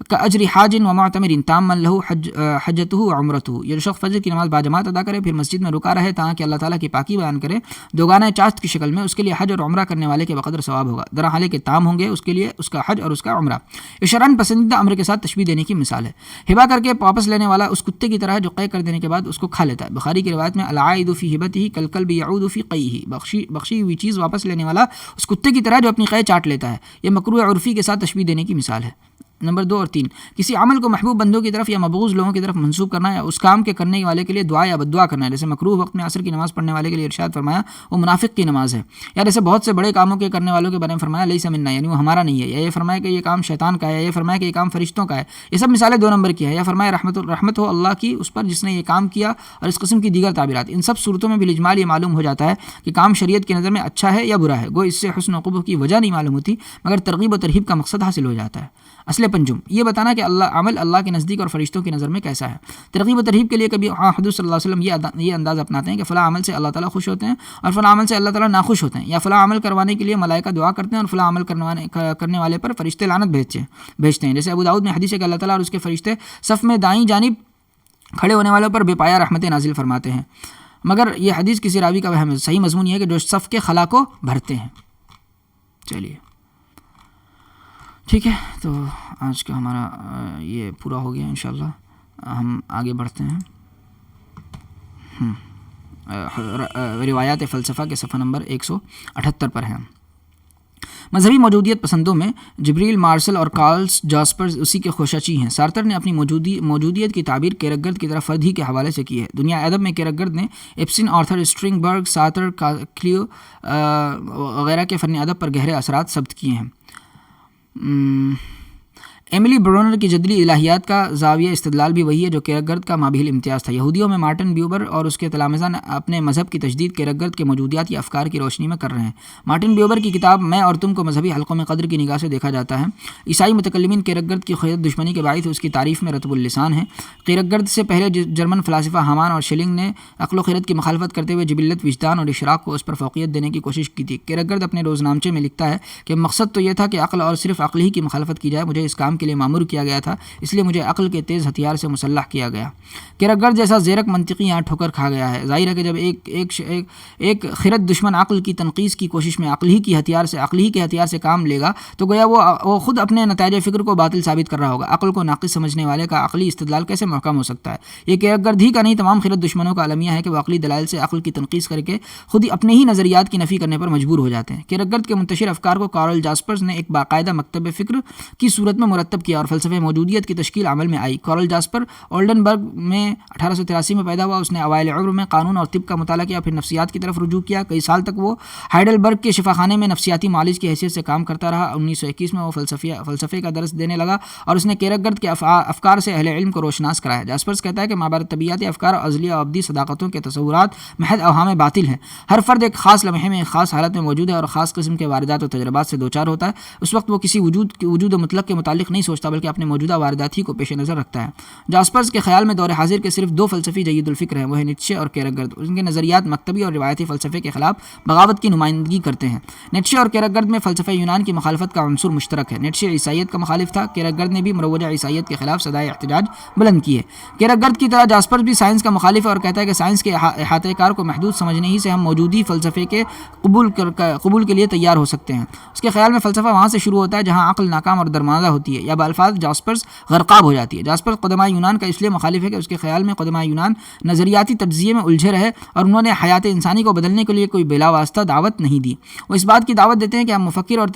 [SPEAKER 1] كأجر حاج ومعتمر تاما له حجته وعمرته۔ یہ شخص فجر کی نماز باجماعت ادا کرے پھر مسجد میں رکا رہے تاکہ اللہ تعالیٰ کی پاکی بیان کرے دوگانہ چاشت کی شکل میں، اس کے لیے حج اور عمرہ کرنے والے کے بقدر ثواب ہوگا، درحال کہ تام ہوں گے اس کے لیے اس کا حج اور اس کا عمرہ۔ یہ شرعاً پسندیدہ امر کے ساتھ تشبیہ دینے کی مثال ہے۔ ہبا کر کے واپس لینے والا اس کتے کی طرح ہے جو قے کر دینے کے بعد اس کو کھا لیتا ہے۔ بخاری کی روایت میں العائد فی ہبتہ کالکلب یعود فی قیہ، بخشی ہوئی چیز واپس لینے والا اس کتے کی طرح جو اپنی قے چاٹ لیتا ہے۔ یہ مکروہ عرفی کے ساتھ تشبیہ دینے کی مثال ہے۔ نمبر 2 اور 3، کسی عمل کو محبوب بندوں کی طرف یا مبغوض لوگوں کی طرف منسوب کرنا یا اس کام کے کرنے والے کے لیے دعا یا بددعا کرنا ہے، جیسے مکروہ وقت میں عصر کی نماز پڑھنے والے کے لیے ارشاد فرمایا وہ منافق کی نماز ہے، یا جیسے بہت سے بڑے کاموں کے کرنے والوں کے بارے میں فرمایا لیس منا، یعنی وہ ہمارا نہیں ہے، یا یہ فرمایا کہ یہ کام شیطان کا ہے، یا یہ فرمایا کہ یہ کام فرشتوں کا ہے۔ یہ سب مثالیں 2 نمبر کی ہے۔ یا فرمایا رحمت ہو اللہ کی اس پر جس نے یہ کام کیا، اور اس قسم کی دیگر تعبیرات۔ ان سب صورتوں میں بالاجمال یہ معلوم ہو جاتا ہے کہ کام شریعت کی نظر میں اچھا ہے یا برا ہے، گو اس سے حسن و قبح کی وجہ نہیں معلوم ہوتی مگر ترغیب و ترہیب کا مقصد حاصل ہو جاتا ہے۔ اصل پنجم، یہ بتانا کہ عمل اللہ کے نزدیک اور فرشتوں کی نظر میں کیسا ہے۔ ترغیب و ترہیب کے لیے کبھی حضور صلی اللہ علیہ وسلم یہ انداز اپناتے ہیں کہ فلاں عمل سے اللہ تعالیٰ خوش ہوتے ہیں اور فلاں عمل سے اللہ تعالیٰ ناخوش ہوتے ہیں، یا فلاں عمل کروانے کے لیے ملائکہ دعا کرتے ہیں اور فلاں عمل کرنے والے پر فرشتے لعنت بھیجتے ہیں۔ جیسے ابو داؤد میں حدیث ہے کہ اللہ تعالیٰ اور اس کے فرشتے صف میں دائیں جانب کھڑے ہونے والوں پر بے پایا رحمتیں نازل فرماتے ہیں، مگر یہ حدیث کسی راوی کا وہم ہے۔ صحیح مضمون یہ ہے کہ جو صف کے خلا کو بھرتے ہیں۔ چلیے ٹھیک ہے، تو آج کا ہمارا یہ پورا ہو گیا، انشاءاللہ ہم آگے بڑھتے ہیں۔ روایات فلسفہ کے صفحہ نمبر 178 پر ہیں۔ مذہبی موجودیت پسندوں میں جبریل مارسل اور کارل جاسپرز اسی کے خوشچی ہیں۔ سارتر نے اپنی موجودیت کی تعبیر کیرکگرد کی طرف فرد ہی کے حوالے سے کی ہے۔ دنیا ادب میں کیرکگرد نے ایپسن، آرتھر اسٹرنگ برگ، سارتر، کلیو وغیرہ کے فن ادب پر گہرے اثرات ثبت کیے ہیں۔ ایملی برونر کی جدلی الہیات کا زاویہ استدلال بھی وہی ہے جو کیرکگرد کا مابیل امتیاز تھا۔ یہودیوں میں مارٹن بیوبر اور اس کے تلامذہ اپنے مذہب کی تجدید کیرکگرد کے موجودیاتی افکار کی روشنی میں کر رہے ہیں۔ مارٹن بیوبر کی کتاب میں اور تم کو مذہبی حلقوں میں قدر کی نگاہ سے دیکھا جاتا ہے۔ عیسائی متکلمین کیرکگرد کی خیرت دشمنی کے باعث اس کی تعریف میں رطب اللسان ہیں۔ کیرکگرد سے پہلے جرمن فلاسفہ ہامان اور شیلنگ نے عقل و خیرت کی مخالفت کرتے ہوئے جبلت، وجدان اور اشراق کو اس پر فوقیت دینے کی کوشش کی تھی۔ کیرکگرد اپنے روزنامچے میں لکھتا ہے کہ مقصد تو یہ تھا کہ عقل اور صرف عقل ہی کی مخالفت کی جائے، مجھے اس کام کے لیے مامور کیا گیا تھا، اس لیے مجھے عقل کے تیز ہتھیار سے مسلح کیا گیا۔ کیرکگرد جیسا زیرک منطقی یہاں ٹھوکر کھا گیا ہے۔ ظاہر ہے کہ جب ایک خرد دشمن عقل کی تنقیص کی کوشش میں عقل ہی کے ہتھیار سے کام لے گا تو گویا وہ خود اپنے نتائج فکر کو باطل ثابت کر رہا ہوگا۔ عقل کو ناقص سمجھنے والے کا عقلی استدلال کیسے محکم ہو سکتا ہے؟ یہ کیرکگرد ہی کا نہیں، تمام خرد دشمنوں کا المیہ ہے کہ وہ عقلی دلائل سے عقل کی تنقیص کر کے خود ہی اپنے ہی نظریات کی نفی کرنے پر مجبور ہو جاتے ہیں۔ کیرکگرد کے منتشر افکار کو کارل جاسپرز نے ایک باقاعدہ مکتب فکر کی صورت میں مرتب کیا اور فلسفہ موجودیت کی تشکیل عمل میں آئی۔ کارل جاسپر اولڈنبرگ میں 1883 میں پیدا ہوا۔ اس نے اوائل عمر میں قانون اور طب کا مطالعہ کیا، پھر نفسیات کی طرف رجوع کیا۔ کئی سال تک وہ ہائیڈلبرگ کے شفاخانے میں نفسیاتی معالج کی حیثیت سے کام کرتا رہا۔ 1921 میں وہ فلسفے کا درس دینے لگا اور اس نے کیرکگرد کے افکار سے اہل علم کو روشناس کرایا۔ جاسپرز کہتا ہے کہ مابعد طبیعیاتی افکار اور ازلی و ابدی صداقتوں کے تصورات محض اوہام باطل ہیں۔ ہر فرد ایک خاص لمحے میں ایک خاص حالت میں موجود ہے اور خاص قسم کے واردات و تجربات سے دوچار ہوتا ہے۔ اس وقت وہ کسی وجود مطلق کے متعلق نہیں سوچتا بلکہ اپنے موجودہ واردات ہی کو پیش نظر رکھتا ہے۔ جاسپرز کے خیال میں دور حاضر کے صرف 2 فلسفی جید الفکر ہیں، وہ ہیں نیٹشے اور کیرکگرد۔ ان کے نظریات مکتبی اور روایتی فلسفے کے خلاف بغاوت کی نمائندگی کرتے ہیں۔ نیٹشے اور کیرکگرد میں فلسفہ یونان کی مخالفت کا عنصر مشترک ہے۔ نیٹشے عیسائیت کا مخالف تھا، کیرکگرد نے بھی مروجہ عیسائیت کے خلاف صدائے احتجاج بلند کی ہے۔ کیرکگرد کی طرح جاسپرز بھی سائنس کا مخالف ہے اور کہتا ہے کہ سائنس کے احاطہ کار کو محدود سمجھنے ہی سے ہم موجودی فلسفے کے قبول کے لیے تیار ہو سکتے ہیں۔ اس کے خیال میں فلسفہ وہاں سے شروع ہوتا ہے جہاں عقل ناکام اور درماندہ ہوتی ہے یا بالفاظ جاسپرز غرقاب ہو جاتی ہے۔ جاسپرز قدماء یونان کا اس لیے مخالف ہے کہ اس کے خیال میں قدماء یونان نظریاتی تجزیے میں الجھے رہے اور انہوں نے حیات انسانی کو بدلنے کے لیے کوئی بلا واسطہ دعوت نہیں دی۔ وہ اس بات کی دعوت دیتے ہیں کہ ہم مفکر اور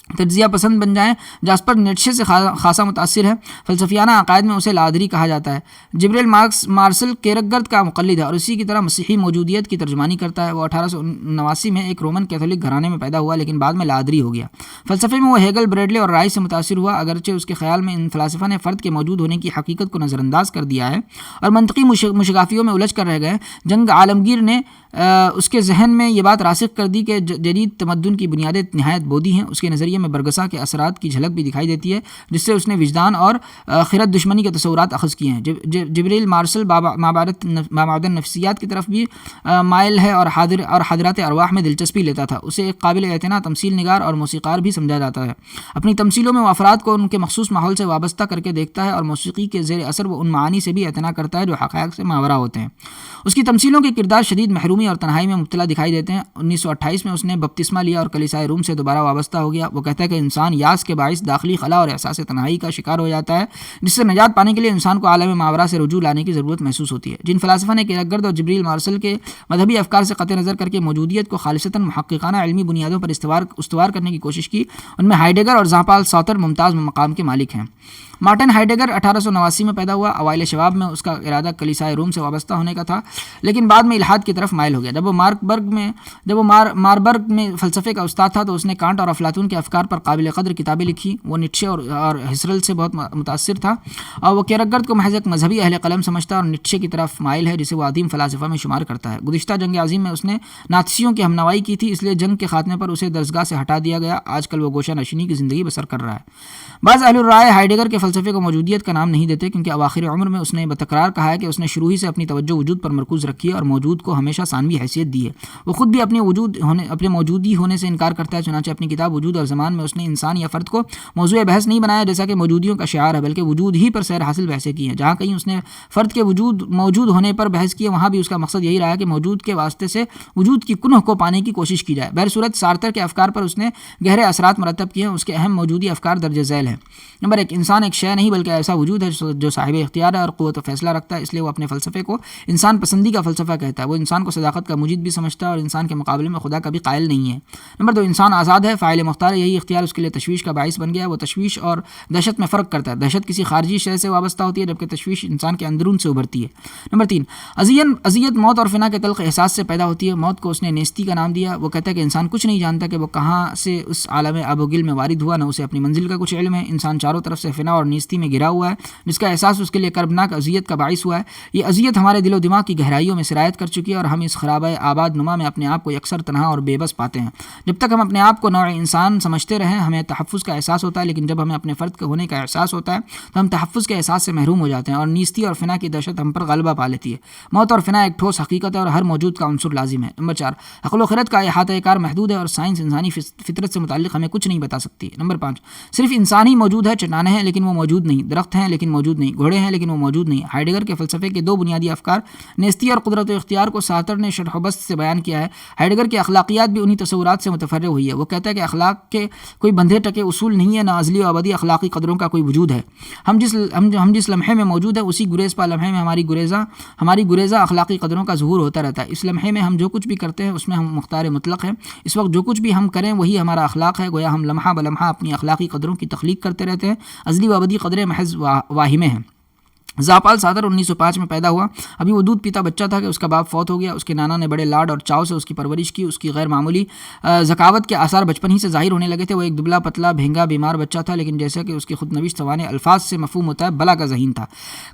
[SPEAKER 1] تجزیہ پسند بن جائیں۔ جاسپر نیٹشے سے خاصا متاثر ہے۔ فلسفیانہ عقائد میں اسے لادری کہا جاتا ہے۔ جبریل مارسل کیرکگرد کا مقلد ہے اور اسی کی طرح مسیحی موجودیت کی ترجمانی کرتا ہے۔ وہ 1879 میں ایک رومن کیتھولک گھرانے میں پیدا ہوا لیکن بعد میں لادری ہو گیا۔ فلسفے میں وہ ہیگل، بریڈلے اور رائس سے متاثر ہوا، اگرچہ اس کے خیال میں ان فلاسفہ نے فرد کے موجود ہونے کی حقیقت کو نظر انداز کر دیا ہے اور منطقی مشغافیوں میں الجھ کر رہ گئے۔ جنگ عالمگیر نے اس کے ذہن میں یہ بات راسخ کر دی کہ جدید تمدن کی بنیادیں نہایت بودی ہیں۔ اس کے نظریے میں میں برگسا کے اثرات کی جھلک بھی دکھائی دیتی ہے، جس سے اس نے وجدان اور خرد دشمنی کے تصورات اخذ کیے ہیں۔ جبریل مارسل مابعد نفسیات کی طرف بھی مائل ہے اور حاضرات ارواح میں دلچسپی لیتا تھا۔ اسے ایک قابل اعتنا تمثیل نگار اور موسیقار بھی سمجھا جاتا ہے۔ اپنی تمثیلوں میں وہ افراد کو ان کے مخصوص ماحول سے وابستہ کر کے دیکھتا ہے اور موسیقی کے زیر اثر وہ ان معانی سے بھی اعتنا کرتا ہے جو حقائق سے ماورا ہوتے ہیں۔ اس کی تمثیلوں کے کردار شدید محرومی اور تنہائی میں مبتلا دکھائی دیتے ہیں۔ 1928 میں اس نے بپتسمہ لیا اور کلیسائے روم سے دوبارہ وابستہ ہو گیا۔ وہ کہتا ہے کہ انسان یاس کے باعث داخلی خلا اور احساس تنہائی کا شکار ہو جاتا ہے، جس سے نجات پانے کے لیے انسان کو عالم ماورا سے رجوع لانے کی ضرورت محسوس ہوتی ہے۔ جن فلاسفہ نے کیرکگرد اور جبریل مارسل کے مذہبی افکار سے قطع نظر کر کے موجودیت کو خالصتاً محققانہ علمی بنیادوں پر استوار کرنے کی کوشش کی، ان میں ہائیڈگر اور ژان پال سارتر ممتاز مقام کے مالک ہیں۔ مارٹن ہائیڈگر 1889 میں پیدا ہوا۔ اوائل شباب میں اس کا ارادہ کلیسائے روم سے وابستہ ہونے کا تھا، لیکن بعد میں الحاد کی طرف مائل ہو گیا۔ جب وہ ماربرگ میں فلسفے کا استاد تھا تو اس نے کانٹ اور افلاطون کے افکار پر قابل قدر کتابیں لکھی۔ وہ نیٹشے اور ہسرل سے بہت متاثر تھا اور وہ کیرکگرد کو محض ایک مذہبی اہل قلم سمجھتا اور نیٹشے کی طرف مائل ہے، جسے وہ عظیم فلاسفہ میں شمار کرتا ہے۔ گزشتہ جنگ عظیم میں اس نے ناتسیوں کی ہمنوائی کی تھی، اس لیے جنگ کے خاتمے پر اسے درسگاہ سے ہٹا دیا گیا۔ آج کل وہ گوشہ نشینی کی زندگی بسر کر رہا ہے۔ بعض اہل الرائے ہائیڈگر کے فلسفے کو موجودیت کا نام نہیں دیتے، کیونکہ اواخر عمر میں اس نے بتکرار کہا ہے کہ اس نے شروع ہی سے اپنی توجہ وجود پر مرکوز رکھی ہے اور موجود کو ہمیشہ ثانوی حیثیت دی ہے۔ وہ خود بھی اپنے موجودی ہونے سے انکار کرتا ہے، چنانچہ اپنی کتاب وجود اور زمان میں اس نے انسان یا فرد کو موضوع بحث نہیں بنایا جیسا کہ موجودیوں کا شعار ہے، بلکہ وجود ہی پر سیر حاصل بحثیں کی ہیں۔ جہاں کہیں اس نے فرد کے موجود ہونے پر بحث کی ہے، وہاں بھی اس کا مقصد یہی رہا ہے کہ موجود کے واسطے سے وجود کی کنہ کو پانے کی کوشش کی جائے۔ بہرصورت سارتر کے افکار پر اس نے گہرے اثرات مرتب کیے ہیں۔ اس کے اہم موجودی افکار درج ذیل ہیں۔ نمبر 1، انسان ایک شے نہیں بلکہ ایسا وجود ہے جو صاحب اختیار ہے اور قوت و فیصلہ رکھتا ہے، اس لیے وہ اپنے فلسفے کو انسان پسندی کا فلسفہ کہتا ہے۔ وہ انسان کو صداقت کا موجد بھی سمجھتا ہے اور انسان کے مقابلے میں خدا کا بھی قائل نہیں ہے۔ نمبر 2، انسان آزاد ہے، فاعل مختار ہے، یہی اختیار اس کے لیے تشویش کا باعث بن گیا ہے۔ وہ تشویش اور دہشت میں فرق کرتا ہے۔ دہشت کسی خارجی شے سے وابستہ ہوتی ہے، جبکہ تشویش انسان کے اندرون سے ابھرتی ہے۔ نمبر 3، اذیت موت اور فنا کے تلخ احساس سے پیدا ہوتی ہے۔ موت کو اس نے نیستی کا نام دیا۔ وہ کہتا ہے کہ انسان کچھ نہیں جانتا کہ وہ کہاں سے اس عالم آب و گل میں وارد ہوا، نہ اسے اپنی منزل کا کچھ علم ہے۔ انسان چاروں طرف سے فنا اور نیستی میں گھرا ہوا ہے، جس کا احساس اس کے لیے کربناک اذیت کا باعث ہوا ہے۔ یہ اذیت ہمارے دل و دماغ کی گہرائیوں میں سرایت کر چکی ہے اور ہم اس خرابہ آباد نما میں اپنے آپ کو یکسر تنہا اور بے بس پاتے ہیں۔ جب تک ہم اپنے آپ کو نوع انسان سمجھتے رہیں ہمیں تحفظ کا احساس ہوتا ہے، لیکن جب ہمیں اپنے فرد کے ہونے کا احساس ہوتا ہے تو ہم تحفظ کے احساس سے محروم ہو جاتے ہیں اور نیستی اور فنا کی دہشت ہم پر غلبہ پا لیتی ہے۔ موت اور فنا ایک ٹھوس حقیقت ہے اور ہر موجود کا عنصر لازم ہے۔ نمبر 4، عقل و خرد کا احاطہ کار محدود ہے اور سائنس انسانی فطرت سے متعلق ہمیں کچھ نہیں بتا سکتی۔ نمبر 5، صرف انسان ہی موجود ہے، چٹانیں ہیں لیکن وہ موجود نہیں، درخت ہیں لیکن موجود نہیں، گھوڑے ہیں لیکن وہ موجود نہیں۔ ہائیڈگر کے فلسفے کے دو بنیادی افکار نیستی اور قدرت و اختیار کو سارتر نے شرح و بسط سے بیان کیا ہے۔ ہائیڈگر کی اخلاقیات بھی انہی تصورات سے متفرع ہوئی ہے۔ وہ کہتا ہے کہ اخلاق کے کوئی بندھے ٹکے اصول نہیں ہے، نہ ازلی و ابدی اخلاقی قدروں کا کوئی وجود ہے۔ ہم جس لمحے میں موجود ہیں اسی گریز پا لمحے میں ہماری گریزہ اخلاقی قدروں کا ظہور ہوتا رہتا ہے۔ اس لمحے میں ہم جو کچھ بھی کرتے ہیں اس میں ہم مختار مطلق ہیں۔ اس وقت جو کچھ بھی ہم کریں وہی ہمارا اخلاق ہے، گویا ہم لمحہ بلمحہ اپنی اخلاقی قدروں کی تخلیق کرتے رہتے ہیں۔ ازلی و ابدی قدریں محض واہمیں ہیں۔ ژان پال سارتر 1905 میں پیدا ہوا۔ ابھی وہ دودھ پیتا بچہ تھا کہ اس کا باپ فوت ہو گیا۔ اس کے نانا نے بڑے لاڈ اور چاؤ سے اس کی پرورش کی۔ اس کی غیر معمولی ذکاوت کے آثار بچپن ہی سے ظاہر ہونے لگے تھے۔ وہ ایک دبلا پتلا بھینگا بیمار بچہ تھا، لیکن جیسا کہ اس کی خود نوشت سوانے الفاظ سے مفہوم ہوتا ہے بلا کا ذہین تھا۔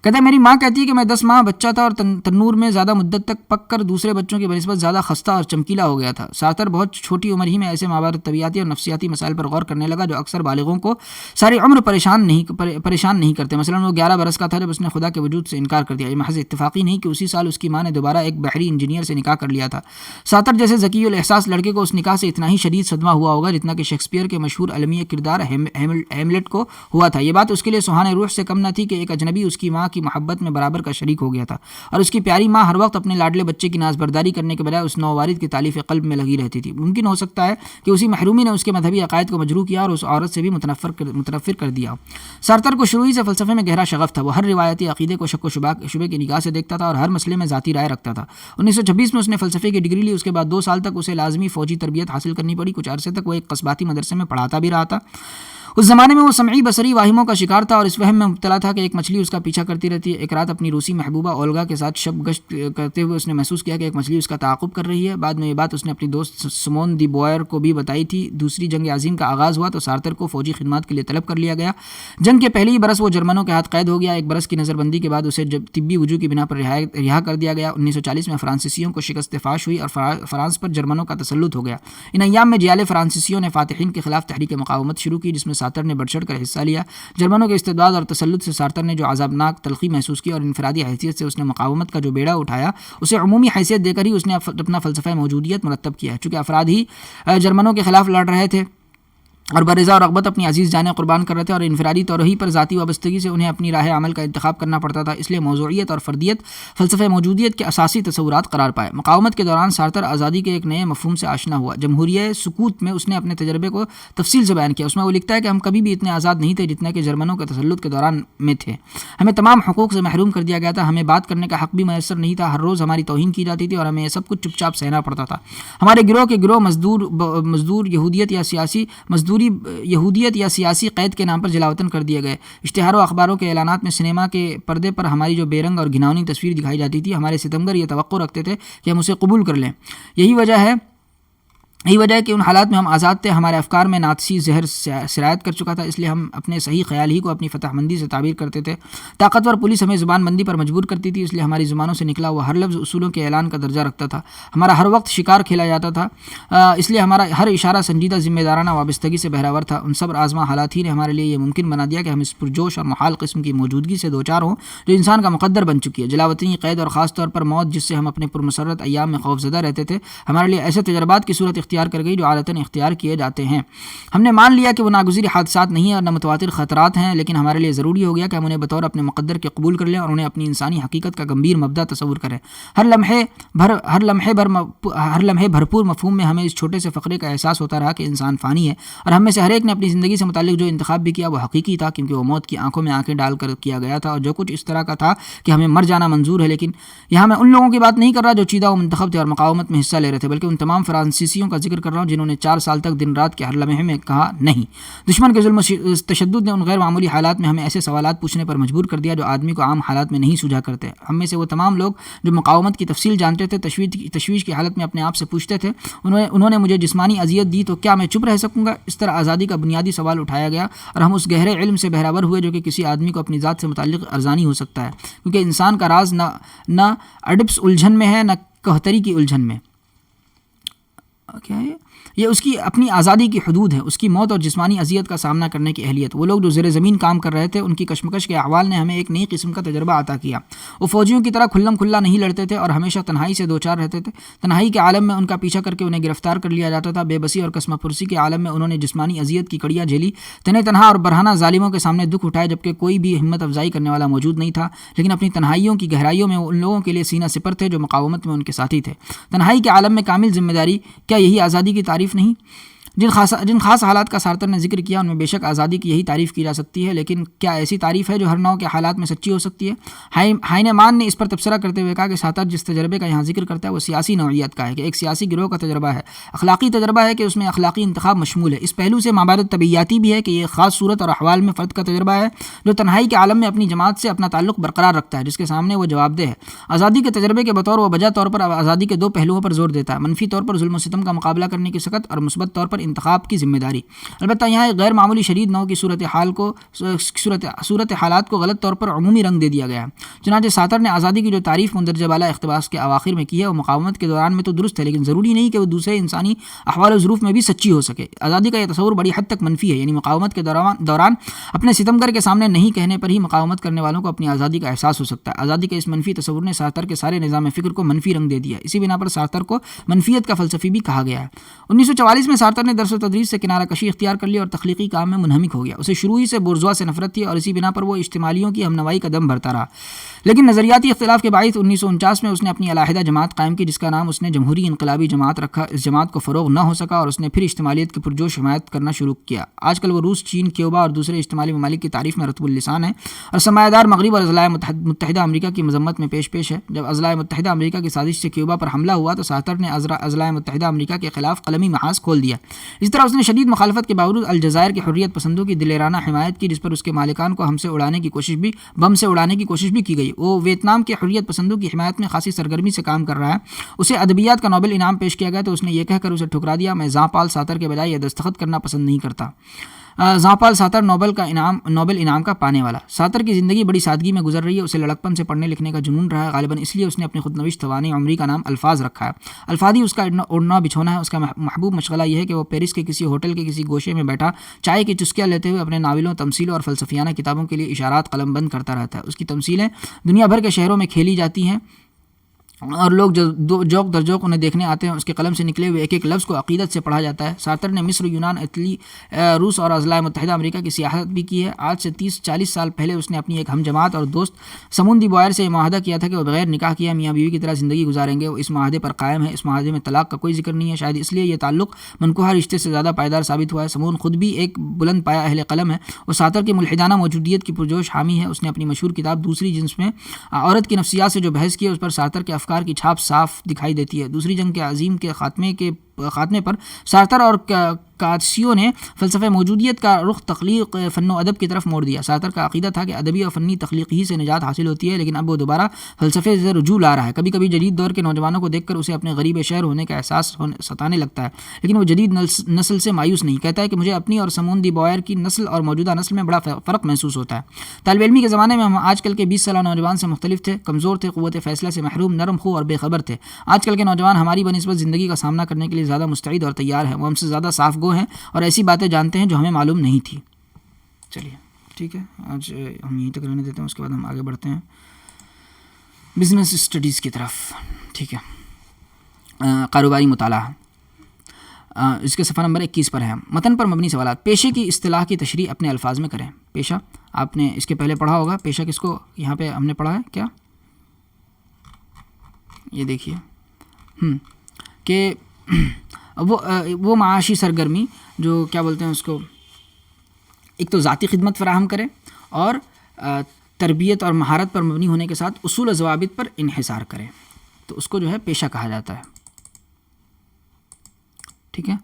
[SPEAKER 1] کہتے ہیں میری ماں کہتی ہے کہ میں 10 ماہ بچہ تھا اور تنور میں زیادہ مدت تک پک کر دوسرے بچوں کی بنسبت زیادہ خستہ اور چمکیلا ہو گیا تھا۔ سارتر بہت چھوٹی عمر ہی میں ایسے مابعد طبیعتی اور نفسیاتی مسائل پر غور کرنے لگا جو اکثر بالغوں کو ساری عمر پریشان نہیں کرتے۔ مثلاً وہ 11 برس کا تھا جب اس نے خدا کے وجود سے انکار کر دیا۔ یہ محض اتفاقی نہیں کہ اسی سال اس کی ماں نے دوبارہ ایک بحری انجینئر سے نکاح کر لیا تھا۔ سارتر جیسے ذکی الاحساس لڑکے کو اس نکاح سے اتنا ہی شدید صدمہ ہوا ہوگا جتنا کہ شیکسپیئر کے مشہور المیہ کردار ہیملٹ کو ہوا تھا۔ یہ بات اس کے لیے سہانے روح سے کم نہ تھی کہ ایک اجنبی اس کی ماں کی محبت میں برابر کا شریک ہو گیا تھا اور اس کی پیاری ماں ہر وقت اپنے لاڈلے بچے کی نازبرداری کرنے کے بجائے اس نووارد کی تالیف قلب میں لگی رہتی تھی۔ ممکن ہو سکتا ہے کہ اسی محرومی نے اس کے مذہبی عقائد کو مجروح کیا اور اس عورت سے بھی متنفر کر دیا۔ سارتر کو شروع ہی سے فلسفے میں گہرا شغف تھا۔ وہ ہر روایتی عقیدے کو شک و شبہ کی نگاہ سے دیکھتا تھا اور ہر مسئلے میں ذاتی رائے رکھتا تھا۔ 1926 میں اس نے فلسفے کی ڈگری لی۔ اس کے بعد 2 سال تک اسے لازمی فوجی تربیت حاصل کرنی پڑی۔ کچھ عرصے تک وہ ایک قصباتی مدرسے میں پڑھاتا بھی رہا تھا۔ اس زمانے میں وہ سمعی بصری واہموں کا شکار تھا اور اس وہم میں مبتلا تھا کہ ایک مچھلی اس کا پیچھا کرتی رہتی ہے۔ ایک رات اپنی روسی محبوبہ اولگا کے ساتھ شب گشت کرتے ہوئے اس نے محسوس کیا کہ ایک مچھلی اس کا تعاقب کر رہی ہے۔ بعد میں یہ بات اس نے اپنی دوست سمون دی بوئر کو بھی بتائی تھی۔ دوسری جنگ عظیم کا آغاز ہوا تو سارتر کو فوجی خدمات کے لیے طلب کر لیا گیا۔ جنگ کے پہلے ہی برس وہ جرمنوں کے ہاتھ قید ہو گیا۔ ایک برس کی نظر بندی کے بعد اسے طبی وجوہ کی بنا پر رہا کر دیا گیا۔ 1940 میں فرانسیسیوں کو شکست فاش ہوئی اور فرانس پر جرمنوں کا تسلط ہو گیا۔ ان ایام میں جیالے فرانسیسیوں نے فاتحین کے خلاف تحریک مقاومت شروع کی، جس میں سارتر نے بڑھ چڑھ کر حصہ لیا۔ جرمنوں کے استبداد اور تسلط سے سارتر نے جو عذابناک تلخی محسوس کی اور انفرادی حیثیت سے اس نے مقاومت کا جو بیڑا اٹھایا، اسے عمومی حیثیت دے کر ہی اس نے اپنا فلسفہ موجودیت مرتب کیا ہے۔ چونکہ افراد ہی جرمنوں کے خلاف لڑ رہے تھے اور برضا اور رغبت اپنی عزیز جانیں قربان کر رہے تھے اور انفرادی طور ہی پر ذاتی وابستگی سے انہیں اپنی راہ عمل کا انتخاب کرنا پڑتا تھا، اس لیے موضوعیت اور فردیت فلسفہ موجودیت کے اساسی تصورات قرار پائے۔ مقاومت کے دوران سارتر آزادی کے ایک نئے مفہوم سے آشنا ہوا۔ جمہوریہ سکوت میں اس نے اپنے تجربے کو تفصیل سے بیان کیا۔ اس میں وہ لکھتا ہے کہ ہم کبھی بھی اتنے آزاد نہیں تھے جتنا کہ جرمنوں کے تسلط کے دوران میں تھے۔ ہمیں تمام حقوق سے محروم کر دیا گیا تھا، ہمیں بات کرنے کا حق بھی میسر نہیں تھا، ہر روز ہماری توہین کی جاتی تھی اور ہمیں یہ سب کچھ چپ چاپ سہنا پڑتا تھا۔ ہمارے گروہ کے گروہ مزدور یہودیت یا سیاسی قید کے نام پر جلاوطن کر دیے گئے۔ اشتہاروں اخباروں کے اعلانات میں سنیما کے پردے پر ہماری جو بے رنگ اور گھناؤنی تصویر دکھائی جاتی تھی، ہمارے ستمگر یہ توقع رکھتے تھے کہ ہم اسے قبول کر لیں۔ یہی وجہ ہے کہ ان حالات میں ہم آزاد تھے۔ ہمارے افکار میں ناتسی زہر سرایت کر چکا تھا، اس لیے ہم اپنے صحیح خیال ہی کو اپنی فتح مندی سے تعبیر کرتے تھے۔ طاقتور پولیس ہمیں زبان بندی پر مجبور کرتی تھی، اس لیے ہماری زبانوں سے نکلا ہوا ہر لفظ اصولوں کے اعلان کا درجہ رکھتا تھا۔ ہمارا ہر وقت شکار کھیلا جاتا تھا، اس لیے ہمارا ہر اشارہ سنجیدہ ذمہ دارانہ وابستگی سے بہراور تھا۔ ان صبر آزما حالات ہی نے ہمارے لیے یہ ممکن بنا دیا کہ ہم اس پرجوش اور محال قسم کی موجودگی سے دوچار ہوں جو انسان کا مقدر بن چکی ہے۔ جلاوطنی، قید اور خاص طور پر موت، جس سے ہم اپنے پرمسرت ایام میں خوف زدہ رہتے تھے، ہمارے لیے ایسے تجربات کی صورت اختیار کر گئی جو عادتاً اختیار کیے جاتے ہیں۔ ہم نے مان لیا کہ وہ ناگزیر حادثات نہیں ہیں اور نہ متواتر خطرات ہیں، لیکن ہمارے لیے ضروری ہو گیا کہ ہم انہیں بطور اپنے مقدر کے قبول کر لیں اور انہیں اپنی انسانی حقیقت کا گمبھیر مبدا تصور کریں۔ ہر لمحے بھرپور مفہوم میں ہمیں اس چھوٹے سے فقرے کا احساس ہوتا رہا کہ انسان فانی ہے اور ہم میں سے ہر ایک نے اپنی زندگی سے متعلق جو انتخاب بھی کیا وہ حقیقی تھا، کیونکہ وہ موت کی آنکھوں میں آنکھیں ڈال کر کیا گیا تھا اور جو کچھ اس طرح کا تھا کہ ہمیں مر جانا منظور ہے۔ لیکن یہاں میں ان لوگوں کی بات نہیں کر رہا جو چیدہ و منتخب تھے اور مقاومت میں حصہ لے رہے تھے، بلکہ ان تمام فرانسیسیوں کا ذکر کر رہا ہوں جنہوں نے 4 سال تک دن رات کے ہر لمحے میں کہا نہیں۔ دشمن کے ظلم و تشدد نے ان غیر معمولی حالات میں ہمیں ایسے سوالات پوچھنے پر مجبور کر دیا جو آدمی کو عام حالات میں نہیں سوجھا کرتے۔ ہم میں سے وہ تمام لوگ جو مقاومت کی تفصیل جانتے تھے تشویش کی حالت میں اپنے آپ سے پوچھتے تھے، انہوں نے مجھے جسمانی اذیت دی تو کیا میں چپ رہ سکوں گا؟ اس طرح آزادی کا بنیادی سوال اٹھایا گیا اور ہم اس گہرے علم سے بہراور ہوئے جو کہ کسی آدمی کو اپنی ذات سے متعلق ارزانی ہو سکتا ہے، کیونکہ انسان کا راز نہ اڈپس الجھن میں ہے نہ کوہتری کی الجھن میں۔ یہ اس کی اپنی آزادی کی حدود ہے، اس کی موت اور جسمانی اذیت کا سامنا کرنے کی اہلیت۔ وہ لوگ جو زیر زمین کام کر رہے تھے، ان کی کشمکش کے احوال نے ہمیں ایک نئی قسم کا تجربہ عطا کیا۔ وہ فوجیوں کی طرح کھلم کھلا نہیں لڑتے تھے اور ہمیشہ تنہائی سے دوچار رہتے تھے۔ تنہائی کے عالم میں ان کا پیچھا کر کے انہیں گرفتار کر لیا جاتا تھا۔ بے بسی اور قسمہ پرسی کے عالم میں انہوں نے جسمانی اذیت کی کڑیاں جھیلی، تنہا اور برہنہ ظالموں کے سامنے دکھ اٹھائے جبکہ کوئی بھی ہمت افزائی کرنے والا موجود نہیں تھا، لیکن اپنی تنہائیوں کی گہرائیوں میں وہ ان لوگوں کے لیے سینہ سپر تھے جو مقاومت میں ان کے ساتھی تھے۔ تنہائی کے عالم میں کامل ذمہ داری، کیا یہی آزادی کی تعریف نہیں؟ جن خاص حالات کا سارتر نے ذکر کیا ان میں بے شک آزادی کی یہی تعریف کی جا سکتی ہے، لیکن کیا ایسی تعریف ہے جو ہر نوع کے حالات میں سچی ہو سکتی ہے؟ ہائنمان نے اس پر تبصرہ کرتے ہوئے کہا کہ سارتر جس تجربے کا یہاں ذکر کرتا ہے وہ سیاسی نوعیت کا ہے، کہ ایک سیاسی گروہ کا تجربہ ہے، اخلاقی تجربہ ہے کہ اس میں اخلاقی انتخاب مشمول ہے۔ اس پہلو سے مابعد طبیعیاتی بھی ہے کہ یہ خاص صورت اور احوال میں فرد کا تجربہ ہے جو تنہائی کے عالم میں اپنی جماعت سے اپنا تعلق برقرار رکھتا ہے، جس کے سامنے وہ جواب دہ ہے۔ آزادی کے تجربے کے بطور وہ بجا طور پر آزادی کے 2 پہلوؤں پر زور دیتا ہے، منفی طور پر ظلم و ستم کا مقابلہ کرنے کی سخت اور مثبت طور پر انتخاب کی ذمہ داری۔ البتہ یہاں ایک غیر معمولی شدید نوع کی صورت حالات کو غلط طور پر عمومی رنگ دے دیا گیا ہے۔ چنانچہ سارتر نے آزادی کی جو تعریف مندرجہ بالا اقتباس کے اواخر میں کی ہے وہ مقاومت کے دوران میں تو درست ہے، لیکن ضروری نہیں کہ وہ دوسرے انسانی احوال و ظروف میں بھی سچی ہو سکے۔ آزادی کا یہ تصور بڑی حد تک منفی ہے، یعنی مقاومت کے دوران اپنے ستمگر کے سامنے نہیں کہنے پر ہی مقاومت کرنے والوں کو اپنی آزادی کا احساس ہو سکتا ہے۔ آزادی کے اس منفی تصور نے سارتر کے سارے نظام فکر کو منفی رنگ دے دیا، اسی بنا پر سارتر کو منفیت کا فلسفی بھی کہا گیا ہے۔ 1944 میں سارتر نے درس و تدریس سے کنارہ کشی اختیار کر لی اور تخلیقی کام میں منہمک ہو گیا۔ اسے شروع ہی سے بورژوا سے نفرت تھی اور اسی بنا پر وہ اجتماعیوں کی ہمنوائی کا دم بھرتا رہا، لیکن نظریاتی اختلاف کے باعث 1949 میں اس نے اپنی علیحدہ جماعت قائم کی جس کا نام اس نے جمہوری انقلابی جماعت رکھا۔ اس جماعت کو فروغ نہ ہو سکا اور اس نے پھر اجتماعیت کی پرجوش حمایت کرنا شروع کیا۔ آج کل وہ روس، چین، کیوبا اور دوسرے اجتماعی ممالک کی تعریف میں رطب اللسان ہے اور سرمایہ دار مغرب اور اضلاع متحدہ امریکہ کی مذمت میں پیش ہے۔ جب اضلاع متحدہ امریکہ کی سازش سے کیوبا پر حملہ ہوا تو سارتر نے اضلاع متحدہ امریکہ کے خلاف قلمی محاذ کھول دیا۔ اس طرح اس نے شدید مخالفت کے باوجود الجزائر کے حریت پسندوں کی دلیرانہ حمایت کی، جس پر اس کے مالکان کو بم سے اڑانے کی کوشش بھی کی گئی۔ وہ ویتنام کے حریت پسندوں کی حمایت میں خاصی سرگرمی سے کام کر رہا ہے۔ اسے ادبیات کا نوبل انعام پیش کیا گیا تو اس نے یہ کہہ کر اسے ٹھکرا دیا، میں ژاں پال سارتر کے بجائے یہ دستخط کرنا پسند نہیں کرتا۔ ژاں پال سارتر نوبل انعام کا پانے والا۔ سارتر کی زندگی بڑی سادگی میں گزر رہی ہے، اسے لڑکپن سے پڑھنے لکھنے کا جنون رہا ہے، غالباً اس لیے اس نے اپنی خودنوشت توانائی عمری کا نام الفاظ رکھا ہے۔ الفاظی اس کا اڑنا بچھونا ہے۔ اس کا محبوب مشغلہ یہ ہے کہ وہ پیرس کے کسی ہوٹل کے کسی گوشے میں بیٹھا چائے کی چسکیاں لیتے ہوئے اپنے ناولوں، تمثیلوں اور فلسفیانہ کتابوں کے لیے اشارات قلم بند کرتا رہتا ہے۔ اس کی تمثیلیں دنیا بھر کے شہروں میں کھیلی جاتی ہیں اور لوگ جوق در جوق انہیں دیکھنے آتے ہیں۔ اس کے قلم سے نکلے ہوئے ایک ایک لفظ کو عقیدت سے پڑھا جاتا ہے۔ سارتر نے مصر، یونان، اٹلی، روس اور اضلاع متحدہ امریکہ کی سیاحت بھی کی ہے۔ آج سے 30-40 سال پہلے اس نے اپنی ایک ہم جماعت اور دوست سمون دی بوائر سے یہ معاہدہ کیا تھا کہ وہ بغیر نکاح کیے میاں بیوی کی طرح زندگی گزاریں گے۔ وہ اس معاہدے پر قائم ہے۔ اس معاہدے میں طلاق کا کوئی ذکر نہیں ہے، شاید اس لیے یہ تعلق منقوہ رشتے سے زیادہ پائیدار ثابت ہوا ہے۔ سمون خود بھی ایک بلند پایہ اہل قلم ہے۔ وہ سارتر کی ملحدانہ موجودیت کی پرجوش حامی ہے۔ اس نے اپنی مشہور کتاب دوسری جنس میں عورت کی نفسیات سے جو بحث کی ہے، اس پر سارتر کے افکار کی چھاپ صاف دکھائی دیتی ہے۔ دوسری جنگ کے عظیم کے خاتمے پر سارتر اور کاتسیو نے فلسفہ موجودیت کا رخ تخلیق، فن و ادب کی طرف موڑ دیا۔ سارتر کا عقیدہ تھا کہ ادبی اور فنی تخلیق ہی سے نجات حاصل ہوتی ہے، لیکن اب وہ دوبارہ فلسفے سے رجوع لا رہا ہے۔ کبھی کبھی جدید دور کے نوجوانوں کو دیکھ کر اسے اپنے غریب شہر ہونے کا احساس ستانے لگتا ہے، لیکن وہ جدید نسل سے مایوس نہیں۔ کہتا ہے کہ مجھے اپنی اور سمون دی بوائر کی نسل اور موجودہ نسل میں بڑا فرق محسوس ہوتا ہے۔ طالب علمی کے زمانے میں ہم آج کل کے 20 سالہ نوجوان سے مختلف تھے، کمزور تھے، قوت فیصلہ سے محروم، نرم خو اور بے خبر تھے۔ آج کل کے نوجوان ہماری بنسبت زندگی کا سامنا کرنے کے لیے زیادہ مستعد اور تیار ہیں۔ وہ ہم سے زیادہ صاف گو ہیں اور ایسی باتیں جانتے ہیں جو ہمیں معلوم نہیں تھی۔ چلیے ٹھیک ہے، آج ہم یہیں تک رہنے دیتے ہیں، اس کے بعد ہم آگے بڑھتے ہیں بزنس اسٹڈیز کی طرف۔ ٹھیک ہے، کاروباری مطالعہ، اس کے صفحہ نمبر 21 پر ہے۔ متن پر مبنی سوالات۔ پیشے کی اصطلاح کی تشریح اپنے الفاظ میں کریں۔ پیشہ آپ نے اس کے پہلے پڑھا ہوگا۔ پیشہ کس کو یہاں پہ ہم نے پڑھا ہے کیا؟ یہ دیکھیے کہ وہ معاشی سرگرمی جو کیا بولتے ہیں اس کو، ایک تو ذاتی خدمت فراہم کرے اور تربیت اور مہارت پر مبنی ہونے کے ساتھ اصول و ضوابط پر انحصار کرے، تو اس کو جو ہے پیشہ کہا جاتا ہے۔ ٹھیک ہے،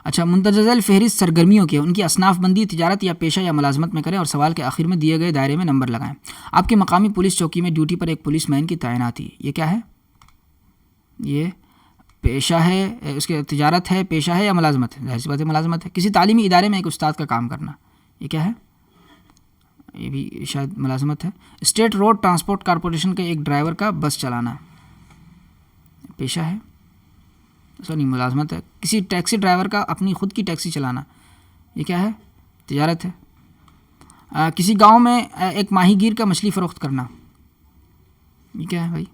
[SPEAKER 1] اچھا، مندرجہ ذیل فہرست سرگرمیوں کے ان کی اصناف بندی تجارت یا پیشہ یا ملازمت میں کریں اور سوال کے آخر میں دیے گئے دائرے میں نمبر لگائیں۔ آپ کی مقامی پولیس چوکی میں ڈیوٹی پر ایک پولیس مین کی تعیناتی، یہ کیا ہے؟ یہ پیشہ ہے، اس کے تجارت ہے، پیشہ ہے یا ملازمت ہے؟ ظاہر سی بات ہے ملازمت ہے۔ کسی تعلیمی ادارے میں ایک استاد کا کام کرنا، یہ کیا ہے؟ یہ بھی شاید ملازمت ہے۔ اسٹیٹ روڈ ٹرانسپورٹ کارپوریشن کے ایک ڈرائیور کا بس چلانا پیشہ ہے، نہیں ملازمت ہے۔ کسی ٹیکسی ڈرائیور کا اپنی خود کی ٹیکسی چلانا، یہ کیا ہے؟ تجارت ہے۔ کسی گاؤں میں ایک ماہی گیر کا مچھلی فروخت کرنا، یہ کیا ہے بھائی؟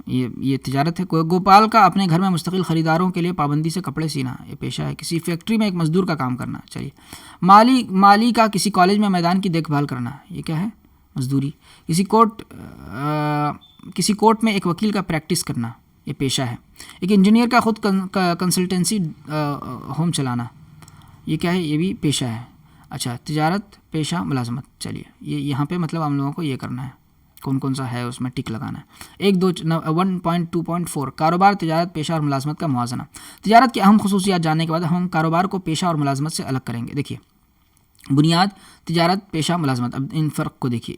[SPEAKER 1] یہ تجارت ہے۔ گوپال کا اپنے گھر میں مستقل خریداروں کے لیے پابندی سے کپڑے سینا، یہ پیشہ ہے۔ کسی فیکٹری میں ایک مزدور کا کام کرنا، چلیے۔ مالی کا کسی کالج میں میدان کی دیکھ بھال کرنا، یہ کیا ہے؟ مزدوری۔ کسی کورٹ میں ایک وکیل کا پریکٹس کرنا، یہ پیشہ ہے۔ ایک انجینئر کا خود کنسلٹنسی ہوم چلانا، یہ کیا ہے؟ یہ بھی پیشہ ہے۔ اچھا، تجارت، پیشہ، ملازمت، چلیے یہ یہاں پہ مطلب ہم لوگوں کو یہ کرنا ہے، کون کون سا ہے اس میں ٹک لگانا ہے۔ 1.2.4 کاروبار، تجارت، پیشہ اور ملازمت کا موازنہ۔ تجارت کی اہم خصوصیات جاننے کے بعد ہم کاروبار کو پیشہ اور ملازمت سے الگ کریں گے۔ دیکھیے، بنیاد، تجارت، پیشہ، ملازمت۔ اب ان فرق کو دیکھیے۔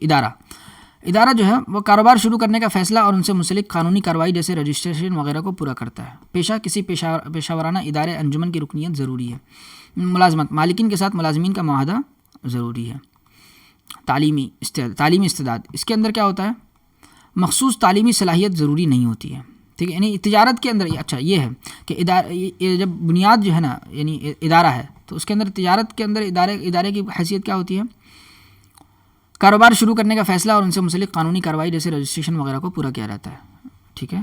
[SPEAKER 1] ادارہ جو ہے وہ کاروبار شروع کرنے کا فیصلہ اور ان سے منسلک قانونی کارروائی جیسے رجسٹریشن وغیرہ کو پورا کرتا ہے۔ پیشہ کسی پیشہ ورانہ ادارے انجمن کی رکنیت ضروری ہے۔ ملازمت مالکین کے ساتھ ملازمین کا معاہدہ ضروری ہے۔ تعلیمی استعداد، اس کے اندر کیا ہوتا ہے؟ مخصوص تعلیمی صلاحیت ضروری نہیں ہوتی ہے، ٹھیک ہے۔ یعنی تجارت کے اندر اچھا یہ ہے کہ جب بنیاد جو ہے نا یعنی ادارہ ہے تو اس کے اندر تجارت کے اندر ادارے کی حیثیت کیا ہوتی ہے؟ کاروبار شروع کرنے کا فیصلہ اور ان سے منسلک قانونی کارروائی جیسے رجسٹریشن وغیرہ کو پورا کیا رہتا ہے، ٹھیک ہے۔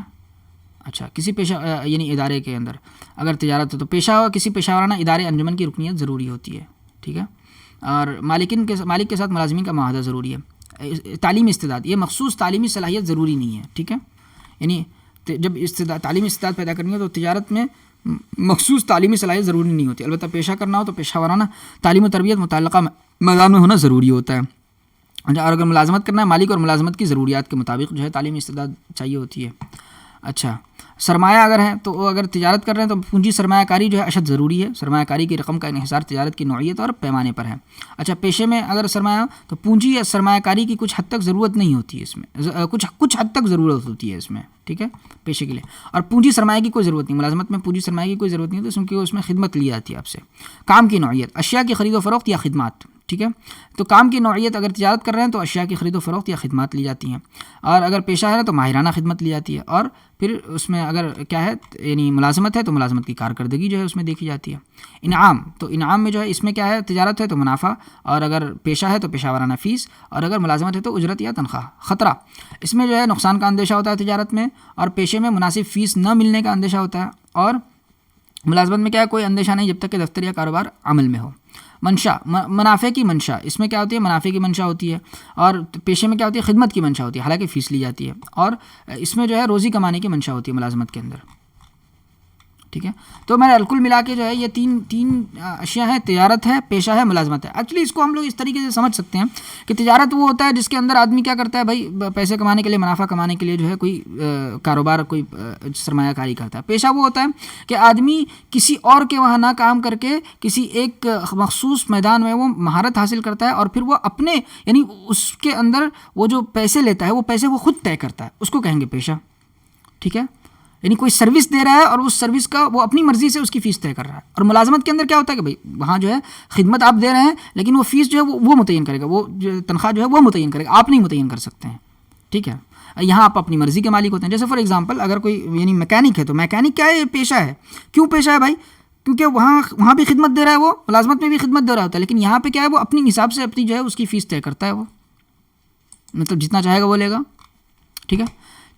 [SPEAKER 1] اچھا، کسی پیشہ یعنی ادارے کے اندر اگر تجارت ہو تو کسی پیشہ ورانہ ادارے انجمن کی رکنیت ضروری ہوتی ہے، ٹھیک ہے۔ اور مالک کے ساتھ ملازمین کا معاہدہ ضروری ہے۔ تعلیمی استعداد، یہ مخصوص تعلیمی صلاحیت ضروری نہیں ہے، ٹھیک ہے۔ یعنی جب تعلیمی استعداد پیدا کرنی ہو تو تجارت میں مخصوص تعلیمی صلاحیت ضروری نہیں ہوتی، البتہ پیشہ کرنا ہو تو پیشہ ورانہ تعلیم و تربیت متعلقہ میدان میں ہونا ضروری ہوتا ہے۔ اور اگر ملازمت کرنا ہے، مالک اور ملازمت کی ضروریات کے مطابق جو ہے تعلیمی استعداد چاہیے ہوتی ہے۔ اچھا، سرمایہ اگر ہے تو اگر تجارت کر رہے ہیں تو پونجی سرمایہ کاری جو ہے اشد ضروری ہے. سرمایہ کاری کی رقم کا انحصار تجارت کی نوعیت اور پیمانے پر ہے. اچھا پیشے میں اگر سرمایہ تو پونجی یا سرمایہ کاری کی کچھ حد تک ضرورت نہیں ہوتی ہے اس میں, کچھ حد تک ضرورت ہوتی ہے اس میں, ٹھیک ہے, پیشے کے لیے. اور پونجی سرمایہ کی کوئی ضرورت نہیں, ملازمت میں پونجی سرمایہ کی کوئی ضرورت نہیں ہوتی کیونکہ اس میں خدمت لی جاتی ہے آپ سے. کام کی نوعیت, اشیاء کی خرید و فروخت یا خدمات, ٹھیک ہے. تو کام کی نوعیت اگر تجارت کر رہے ہیں تو اشیاء کی خرید و فروخت یا خدمات لی جاتی ہیں, اور اگر پیشہ ہے تو ماہرانہ خدمت لی جاتی ہے. اور پھر اس میں اگر کیا ہے یعنی ملازمت ہے تو ملازمت کی کارکردگی جو ہے اس میں دیکھی جاتی ہے. انعام, تو انعام میں جو ہے اس میں کیا ہے تجارت ہے تو منافع, اور اگر پیشہ ہے تو پیشہ وارانہ فیس, اور اگر ملازمت ہے تو اجرت یا تنخواہ. خطرہ, اس میں جو ہے نقصان کا اندیشہ ہوتا ہے تجارت میں, اور پیشے میں مناسب فیس نہ ملنے کا اندیشہ ہوتا ہے, اور ملازمت میں کیا ہے کوئی اندیشہ نہیں جب تک کہ دفتر یا کاروبار عمل میں ہو. منشا, منافع کی منشا, اس میں کیا ہوتی ہے منافع کی منشا ہوتی ہے, اور پیشے میں کیا ہوتی ہے خدمت کی منشا ہوتی ہے, حالانکہ فیس لی جاتی ہے, اور اس میں جو ہے روزی کمانے کی منشا ہوتی ہے ملازمت کے اندر, ٹھیک ہے. تو میں کل ملا کے جو ہے یہ تین اشیاء ہیں, تجارت ہے, پیشہ ہے, ملازمت ہے. ایکچولی اس کو ہم لوگ اس طریقے سے سمجھ سکتے ہیں کہ تجارت وہ ہوتا ہے جس کے اندر آدمی کیا کرتا ہے بھائی پیسے کمانے کے لیے, منافع کمانے کے لیے جو ہے کوئی کاروبار, کوئی سرمایہ کاری کرتا ہے. پیشہ وہ ہوتا ہے کہ آدمی کسی اور کے وہاں نہ کام کر کے کسی ایک مخصوص میدان میں وہ مہارت حاصل کرتا ہے, اور پھر وہ اپنے یعنی اس کے اندر وہ جو پیسے لیتا ہے وہ پیسے وہ خود طے کرتا ہے, اس کو کہیں گے پیشہ, ٹھیک ہے. یعنی کوئی سروس دے رہا ہے اور اس سروس کا وہ اپنی مرضی سے اس کی فیس طے کر رہا ہے. اور ملازمت کے اندر کیا ہوتا ہے کہ بھائی وہاں جو ہے خدمت آپ دے رہے ہیں لیکن وہ فیس جو ہے وہ متعین کرے گا, وہ تنخواہ جو ہے وہ متعین کرے گا, آپ نہیں متعین کر سکتے ہیں, ٹھیک ہے. یہاں آپ اپنی مرضی کے مالک ہوتے ہیں. جیسے فار ایگزامپل اگر کوئی یعنی میکینک ہے تو میکینک کیا ہے, یہ پیشہ ہے. کیوں پیشہ ہے بھائی؟ کیونکہ وہاں بھی خدمت دے رہا ہے, وہ ملازمت میں بھی خدمت دے رہا ہوتا ہے, لیکن یہاں پہ کیا ہے وہ اپنی حساب سے اپنی جو ہے اس کی فیس طے کرتا ہے, وہ مطلب جتنا چاہے گا وہ لے گا, ٹھیک ہے.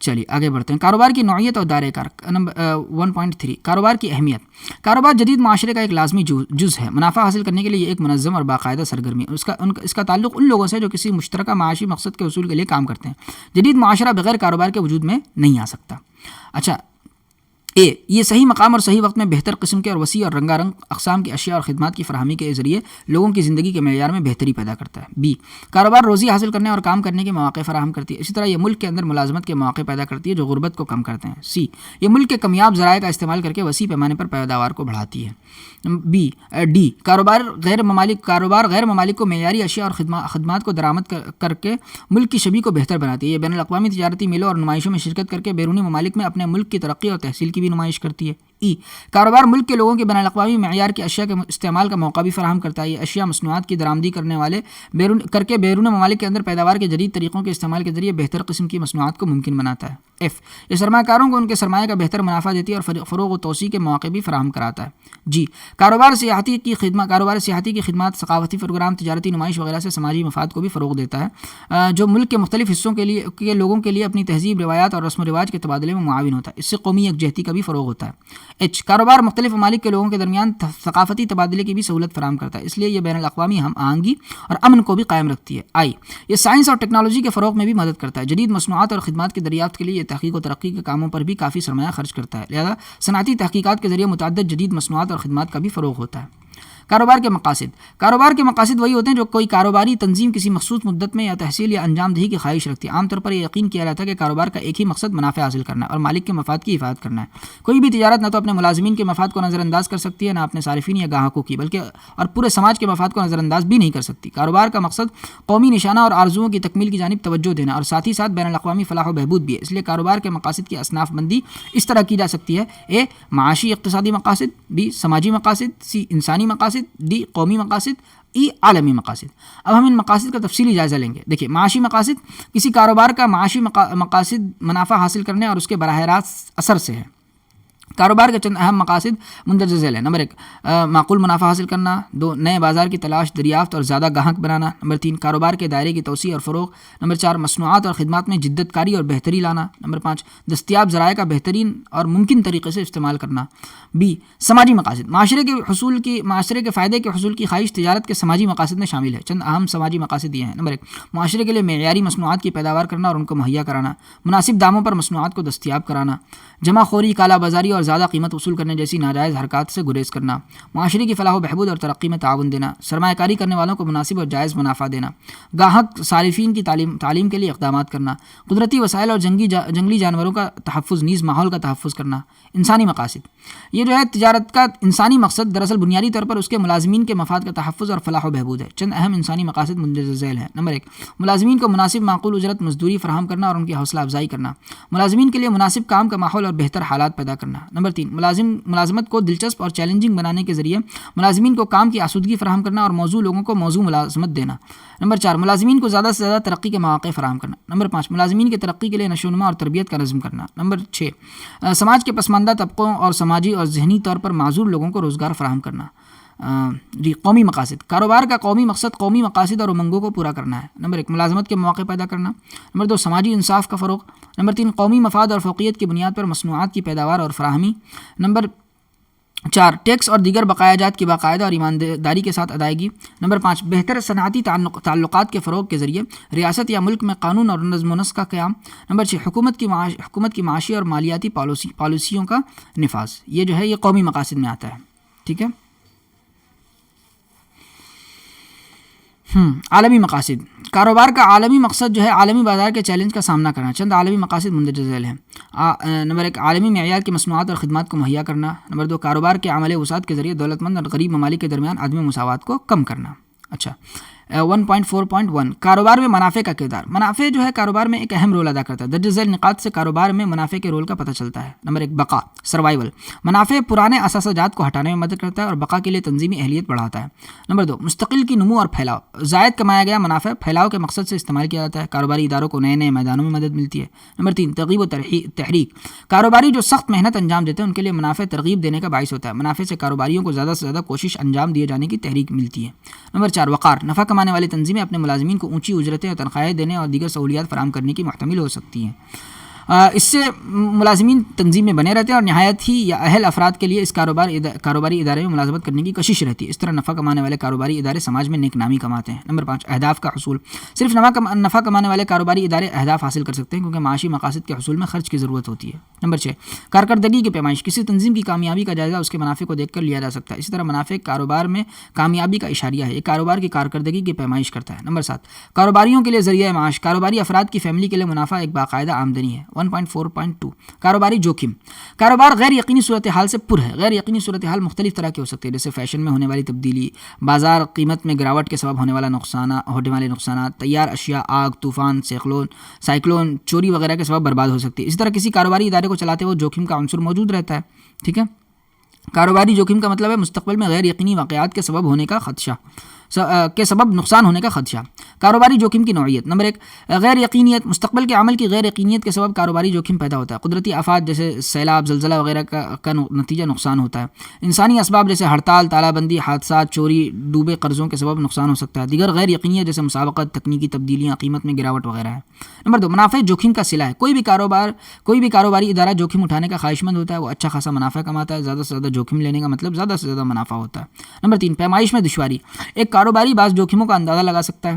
[SPEAKER 1] چلیے آگے بڑھتے ہیں. کاروبار کی نوعیت اور دائرۂ کار. نمبر 1.3 کاروبار کی اہمیت. کاروبار جدید معاشرے کا ایک لازمی جز ہے. منافع حاصل کرنے کے لیے یہ ایک منظم اور باقاعدہ سرگرمی ہے. اس کا تعلق ان لوگوں سے جو کسی مشترکہ معاشی مقصد کے حصول کے لیے کام کرتے ہیں. جدید معاشرہ بغیر کاروبار کے وجود میں نہیں آ سکتا. اچھا یہ صحیح مقام اور صحیح وقت میں بہتر قسم کے اور وسیع اور رنگا رنگ اقسام کی اشیاء اور خدمات کی فراہمی کے ذریعے لوگوں کی زندگی کے معیار میں بہتری پیدا کرتا ہے. کاروبار روزی حاصل کرنے اور کام کرنے کے مواقع فراہم کرتی ہے. اسی طرح یہ ملک کے اندر ملازمت کے مواقع پیدا کرتی ہے جو غربت کو کم کرتے ہیں. یہ ملک کے کمیاب ذرائع کا استعمال کر کے وسیع پیمانے پر پیداوار کو بڑھاتی ہے. کاروبار غیر ممالک کو معیاری اشیاء اور خدمات کو درآمد کر کے ملک کی شبیہ کو بہتر بناتی ہے. یہ بین الاقوامی تجارتی میلوں اور نمائشوں میں شرکت کر کے بیرونی ممالک میں اپنے ملک کی ترقی اور تحصیل کی بھی نمائش کرتی ہے. کاروبار ملک کے لوگوں کے بین الاقوامی معیار کی اشیاء کے استعمال کا موقع بھی فراہم کرتا ہے. یہ اشیاء مصنوعات کی درآمدی کرنے والے بیرون ممالک کے اندر پیداوار کے جدید طریقوں کے استعمال کے ذریعے بہتر قسم کی مصنوعات کو ممکن بناتا ہے. یہ سرمایہ کاروں کو ان کے سرمایہ کا بہتر منافع دیتی ہے اور فروغ و توسیع کے مواقع بھی فراہم کراتا ہے. کاروبار سیاحتی کی خدمات, ثقافتی پروگرام, تجارتی نمائش وغیرہ سے سماجی مفاد کو بھی فروغ دیتا ہے جو ملک کے مختلف حصوں کے لوگوں کے لیے اپنی تہذیب, روایات اور رسم و رواج کے تبادلے میں معاون ہوتا ہے. اس سے قومی یکجہتی کا بھی فروغ ہوتا ہے. کاروبار مختلف ممالک کے لوگوں کے درمیان ثقافتی تبادلے کی بھی سہولت فراہم کرتا ہے, اس لیے یہ بین الاقوامی ہم آہنگی اور امن کو بھی قائم رکھتی ہے. یہ سائنس اور ٹیکنالوجی کے فروغ میں بھی مدد کرتا ہے. جدید مصنوعات اور خدمات کی دریافت کے لیے یہ تحقیق و ترقی کے کاموں پر بھی کافی سرمایہ خرچ کرتا ہے. لہذا صنعتی تحقیقات کے ذریعے متعدد جدید مصنوعات اور خدمات کا بھی فروغ ہوتا ہے. کاروبار کے مقاصد وہی ہوتے ہیں جو کوئی کاروباری تنظیم کسی مخصوص مدت میں یا تحصیل یا انجام دہی کی خواہش رکھتی ہے. عام طور پر یہ یقین کیا جاتا ہے کہ کاروبار کا ایک ہی مقصد منافع حاصل کرنا ہے اور مالک کے مفاد کی حفاظت کرنا ہے. کوئی بھی تجارت نہ تو اپنے ملازمین کے مفاد کو نظر انداز کر سکتی ہے, نہ اپنے صارفین یا گاہکوں کی, بلکہ اور پورے سماج کے مفاد کو نظر انداز بھی نہیں کر سکتی. کاروبار کا مقصد قومی نشانہ اور آرزوؤں کی تکمیل کی جانب توجہ دینا اور ساتھ ہی ساتھ بین الاقوامی فلاح و بہبود بھی ہے. اس لیے کاروبار کے مقاصد کی اصناف بندی اس طرح کی جا سکتی ہے: معاشی اقتصادی مقاصد, سماجی مقاصد, انسانی مقاصد, قومی مقاصد, عالمی مقاصد. اب ہم ان مقاصد کا تفصیلی جائزہ لیں گے. دیکھیے, معاشی مقاصد کسی کاروبار کا معاشی مقاصد منافع حاصل کرنے اور اس کے براہ راست اثر سے ہے. کاروبار کے چند اہم مقاصد مندرجہ ذیل ہیں. نمبر 1 معقول منافع حاصل کرنا. 2 نئے بازار کی تلاش, دریافت اور زیادہ گاہک بنانا. نمبر 3 کاروبار کے دائرے کی توسیع اور فروغ. نمبر 4 مصنوعات اور خدمات میں جدت کاری اور بہتری لانا. نمبر 5 دستیاب ذرائع کا بہترین اور ممکن طریقے سے استعمال کرنا. سماجی مقاصد معاشرے کے فائدے کے حصول کی خواہش تجارت کے سماجی مقاصد میں شامل ہے. چند اہم سماجی مقاصد یہ ہیں. نمبر 1 معاشرے کے لیے معیاری مصنوعات کی پیداوار کرنا اور ان کو مہیا کرانا. مناسب داموں پر مصنوعات کو دستیاب کرانا. جمع خوری, کالا بازاری اور زیادہ قیمت وصول کرنے جیسی ناجائز حرکات سے گریز کرنا، معاشرے کی فلاح و بہبود اور ترقی میں تعاون دینا، سرمایہ کاری کرنے والوں کو مناسب اور جائز منافع دینا، گاہک صارفین کی تعلیم کے لیے اقدامات کرنا، قدرتی وسائل اور جنگلی جانوروں کا تحفظ نیز ماحول کا تحفظ کرنا۔ انسانی مقاصد، یہ جو ہے تجارت کا انسانی مقصد دراصل بنیادی طور پر اس کے ملازمین کے مفاد کا تحفظ اور فلاح و بہبود ہے۔ چند اہم انسانی مقاصد مندرجہ ذیل ہیں۔ نمبر 1، ملازمین کو مناسب معقول اجرت مزدوری فراہم کرنا اور ان کی حوصلہ افزائی کرنا، ملازمین کے لیے مناسب کام کا ماحول اور بہتر حالات پیدا کرنا۔ نمبر 3، ملازمت کو دلچسپ اور چیلنجنگ بنانے کے ذریعے ملازمین کو کام کی آسودگی فراہم کرنا اور موزوں لوگوں کو موزوں ملازمت دینا۔ نمبر 4، ملازمین کو زیادہ سے زیادہ ترقی کے مواقع فراہم کرنا۔ نمبر 5، ملازمین کی ترقی کے لیے نشو و نما اور تربیت کا نظم کرنا۔ نمبر 6، سماج کے پسماندہ طبقوں اور سماجی اور ذہنی طور پر معذور لوگوں کو روزگار فراہم کرنا۔ قومی مقاصد، کاروبار کا قومی مقصد قومی مقاصد اور امنگوں کو پورا کرنا ہے۔ نمبر 1، ملازمت کے مواقع پیدا کرنا۔ نمبر 2، سماجی انصاف کا فروغ۔ نمبر 3، قومی مفاد اور فوقیت کی بنیاد پر مصنوعات کی پیداوار اور فراہمی۔ نمبر 4، ٹیکس اور دیگر بقایا جات کی باقاعدہ اور ایمانداری کے ساتھ ادائیگی۔ نمبر 5، بہتر صنعتی تعلقات کے فروغ کے ذریعے ریاست یا ملک میں قانون اور نظم و نسق کا قیام۔ نمبر 6، حکومت کی معاشی اور مالیاتی پالیسیوں کا نفاذ۔ یہ جو ہے یہ قومی مقاصد میں آتا ہے، ٹھیک ہے۔ عالمی مقاصد، کاروبار کا عالمی مقصد جو ہے عالمی بازار کے چیلنج کا سامنا کرنا۔ چند عالمی مقاصد مندرجہ ذیل ہیں۔ نمبر 1، عالمی معیار کی مصنوعات اور خدمات کو مہیا کرنا۔ نمبر 2، کاروبار کے عمل وسعت کے ذریعے دولت مند اور غریب ممالک کے درمیان عدم مساوات کو کم کرنا۔ اچھا 1.4.1 کاروبار میں منافع کا کردار۔ منافع جو ہے کاروبار میں ایک اہم رول ادا کرتا ہے۔ درج ذیل نکات سے کاروبار میں منافع کے رول کا پتہ چلتا ہے۔ نمبر 1، بقا سروائیول، منافع پرانے اثاثہ جات کو ہٹانے میں مدد کرتا ہے اور بقا کے لیے تنظیمی اہلیت بڑھاتا ہے۔ نمبر 2، مستقل کی نمو اور پھیلاؤ، زائد کمایا گیا منافع پھیلاؤ کے مقصد سے استعمال کیا جاتا ہے، کاروباری اداروں کو نئے نئے میدانوں میں مدد ملتی ہے۔ نمبر 3، ترغیب و تحریک، کاروباری جو سخت محنت انجام دیتے ہیں ان کے لیے منافع ترغیب دینے کا باعث ہوتا ہے، منافع سے کاروباریوں کو زیادہ سے زیادہ کوشش انجام دیے جانے کی تحریک ملتی ہے۔ نمبر 4، وقار، نفع کمانے والی تنظیمیں اپنے ملازمین کو اونچی اجرتیں اور تنخواہیں دینے اور دیگر سہولیات فراہم کرنے کی محتمل ہو سکتی ہیں۔ اس سے ملازمین تنظیم میں بنے رہتے ہیں اور نہایت ہی یا اہل افراد کے لیے اس کاروباری ادارے میں ملازمت کرنے کی کشش رہتی ہے۔ اس طرح نفع کمانے والے کاروباری ادارے سماج میں نیک نامی کماتے ہیں۔ نمبر 5، اہداف کا حصول، صرف نفع کمانے والے کاروباری ادارے اہداف حاصل کر سکتے ہیں کیونکہ معاشی مقاصد کے حصول میں خرچ کی ضرورت ہوتی ہے۔ نمبر 6، کارکردگی کی پیمائش، کسی تنظیم کی کامیابی کا جائزہ اس کے منافع کو دیکھ کر لیا جا سکتا ہے، اسی طرح منافع کاروبار میں کامیابی کا اشاریہ ہے، یہ کاروبار کی کارکردگی کی پیمائش کرتا ہے۔ نمبر 7، کاروباریوں کے لیے ذریعہ معاش، کاروباری افراد کی فیملی کے لیے منافع ایک باقاعدہ آمدنی ہے۔ 1.4.2 کاروباری جوخم، کاروبار غیر یقینی صورتحال سے پر ہے۔ غیر یقینی صورتحال مختلف طرح کی ہو سکتی ہے، جیسے فیشن میں ہونے والی تبدیلی، بازار قیمت میں گراوٹ کے سبب ہونے والے نقصانات، تیار اشیاء، آگ، طوفان، سائیکلون، چوری وغیرہ کے سبب برباد ہو سکتی ہے۔ اسی طرح کسی کاروباری ادارے کو چلاتے ہوئے جوخم کا عنصر موجود رہتا ہے، ٹھیک ہے۔ کاروباری جوخم کا مطلب ہے مستقبل میں غیر یقینی واقعات کے سبب نقصان ہونے کا خدشہ۔ کاروباری جوخم کی نوعیت، نمبر 1، غیر یقینیت، مستقبل کے عمل کی غیر یقینیت کے سبب کاروباری جوخم پیدا ہوتا ہے۔ قدرتی آفات جیسے سیلاب، زلزلہ وغیرہ کا نتیجہ نقصان ہوتا ہے۔ انسانی اسباب جیسے ہڑتال، تالہ بندی، حادثات، چوری، ڈوبے قرضوں کے سبب نقصان ہو سکتا ہے۔ دیگر غیر یقینیت جیسے مسابقت، تکنیکی تبدیلیاں، قیمت میں گراوٹ وغیرہ ہے۔ نمبر 2، منافع جوخم کا صلہ ہے۔ کوئی بھی کاروباری ادارہ جوخم اٹھانے کا خواہش مند ہوتا ہے، وہ اچھا خاصا منافع کماتا ہے۔ زیادہ سے زیادہ جوخم لینے کا مطلب زیادہ سے زیادہ منافع ہوتا ہے۔ نمبر 3، پیمائش میں دشواری، ایک کاروباری بعض جوخموں کا اندازہ لگا سکتا ہے،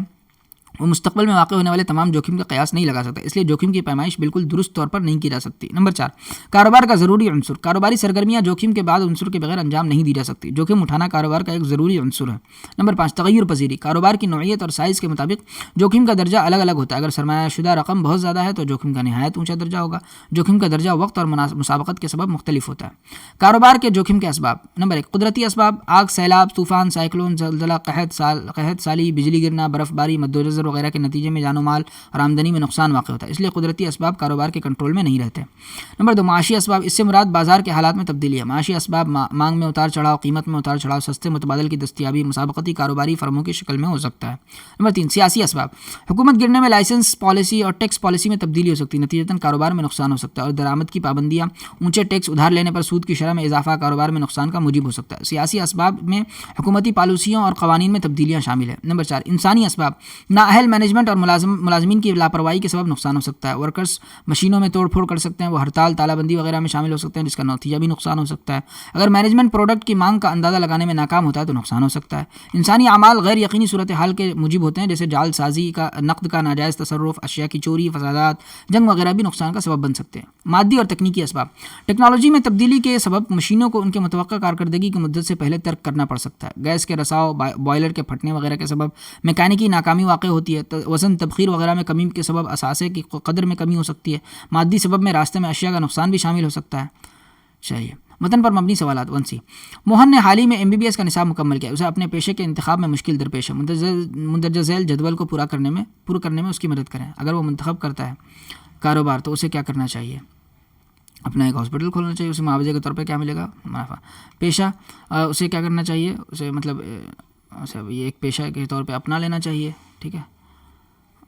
[SPEAKER 1] وہ مستقبل میں واقع ہونے والے تمام جوخم کا قیاس نہیں لگا سکتا، اس لیے جوخم کی پیمائش بالکل درست طور پر نہیں کی جا سکتی۔ نمبر 4، کاروبار کا ضروری عنصر، کاروباری سرگرمیاں جوخم کے بعد عنصر کے بغیر انجام نہیں دی جا سکتی، جوخم اٹھانا کاروبار کا ایک ضروری عنصر ہے۔ نمبر 5، تغیر پذیری، کاروبار کی نوعیت اور سائز کے مطابق جوخم کا درجہ الگ الگ ہوتا ہے۔ اگر سرمایہ شدہ رقم بہت زیادہ ہے تو جوخم کا نہایت اونچا درجہ ہوگا، جوخم کا درجہ وقت اور مسابقت کے سبب مختلف ہوتا ہے۔ کاروبار کے جوخم کے اسباب، نمبر 1، قدرتی اسباب، آگ، سیلاب، طوفان، سائیکلون، زلزلہ، قحط سالی، بجلی گرنا، برف باری، مدوجزر وغیرہ کے نتیجے میں جان و مال اور آمدنی میں نقصان واقع ہوتا ہے، اس لیے قدرتی اسباب کاروبار کے کنٹرول میں نہیں رہتے۔ نمبر 2، معاشی اسباب، اس سے مراد بازار کے حالات میں تبدیلی ہے۔ معاشی اسباب مانگ میں اتار چڑھاؤ، قیمت میں اتار چڑھاؤ، سستے متبادل کی دستیابی، مسابقتی کاروباری فرموں کی شکل میں ہو سکتا ہے۔ نمبر 3، سیاسی اسباب، حکومت گرنے میں لائسنس پالیسی اور ٹیکس پالیسی میں تبدیلی ہو سکتی ہے، نتیجتاً کاروبار میں نقصان ہو سکتا ہے، اور درآمد کی پابندیاں، اونچے ٹیکس، ادھار لینے پر سود کی شرح میں اضافہ کاروبار میں نقصان کا موجب ہو سکتا ہے۔ سیاسی اسباب میں حکومتی پالیسیوں اور قوانین میں تبدیلیاں شامل ہیں۔ نمبر 4، انسانی اسباب، نااہل مینجمنٹ اور ملازمین کی لاپرواہی کے سبب نقصان ہو سکتا ہے. ورکرز مشینوں میں توڑ پھوڑ کر سکتے ہیں, وہ ہڑتال, تالہ بندی وغیرہ میں شامل ہو سکتے ہیں, جس کا نتیجہ بھی نقصان ہو سکتا ہے. اگر مینجمنٹ پروڈکٹ کی مانگ کا اندازہ لگانے میں ناکام ہوتا ہے تو نقصان ہو سکتا ہے. انسانی اعمال غیر یقینی صورتحال کے موجب ہوتے ہیں, جیسے جعل سازی کا, نقد کا ناجائز تصرف, اشیاء کی چوری, فسادات, جنگ وغیرہ بھی نقصان کا سبب بن سکتے ہیں. مادی اور تکنیکی اسباب. ٹیکنالوجی میں تبدیلی کے سبب مشینوں کو ان کے متوقع کارکردگی کی مدت سے پہلے ترک کرنا پڑ سکتا ہے. گیس کے رساؤ, بوائلر کے پھٹنے وغیرہ کے سبب میکینکی ناکامی واقع ہوتی ہے. وزن تبخیر وغیرہ میں کمی کے سبب اثاثے کی قدر میں کمی ہو سکتی ہے. مادی سبب میں راستے میں اشیاء کا نقصان بھی شامل ہو سکتا ہے. چاہیے متن پر مبنی سوالات. 1C موہن نے حال ہی میں MBBS کا نصاب مکمل کیا. اسے اپنے پیشے کے انتخاب میں مشکل درپیش ہے. مندرجہ ذیل جدول کو پورا کرنے میں اس کی مدد کریں. اگر وہ منتخب کرتا ہے کاروبار تو اسے کیا کرنا چاہیے؟ اپنا ایک ہاسپٹل کھولنا چاہیے. اسے معاوضے کے طور پہ کیا ملے گا؟ منافع. پیشہ اسے کیا کرنا چاہیے؟ اسے یہ ایک پیشہ کے طور پہ اپنا لینا چاہیے. ٹھیک ہے.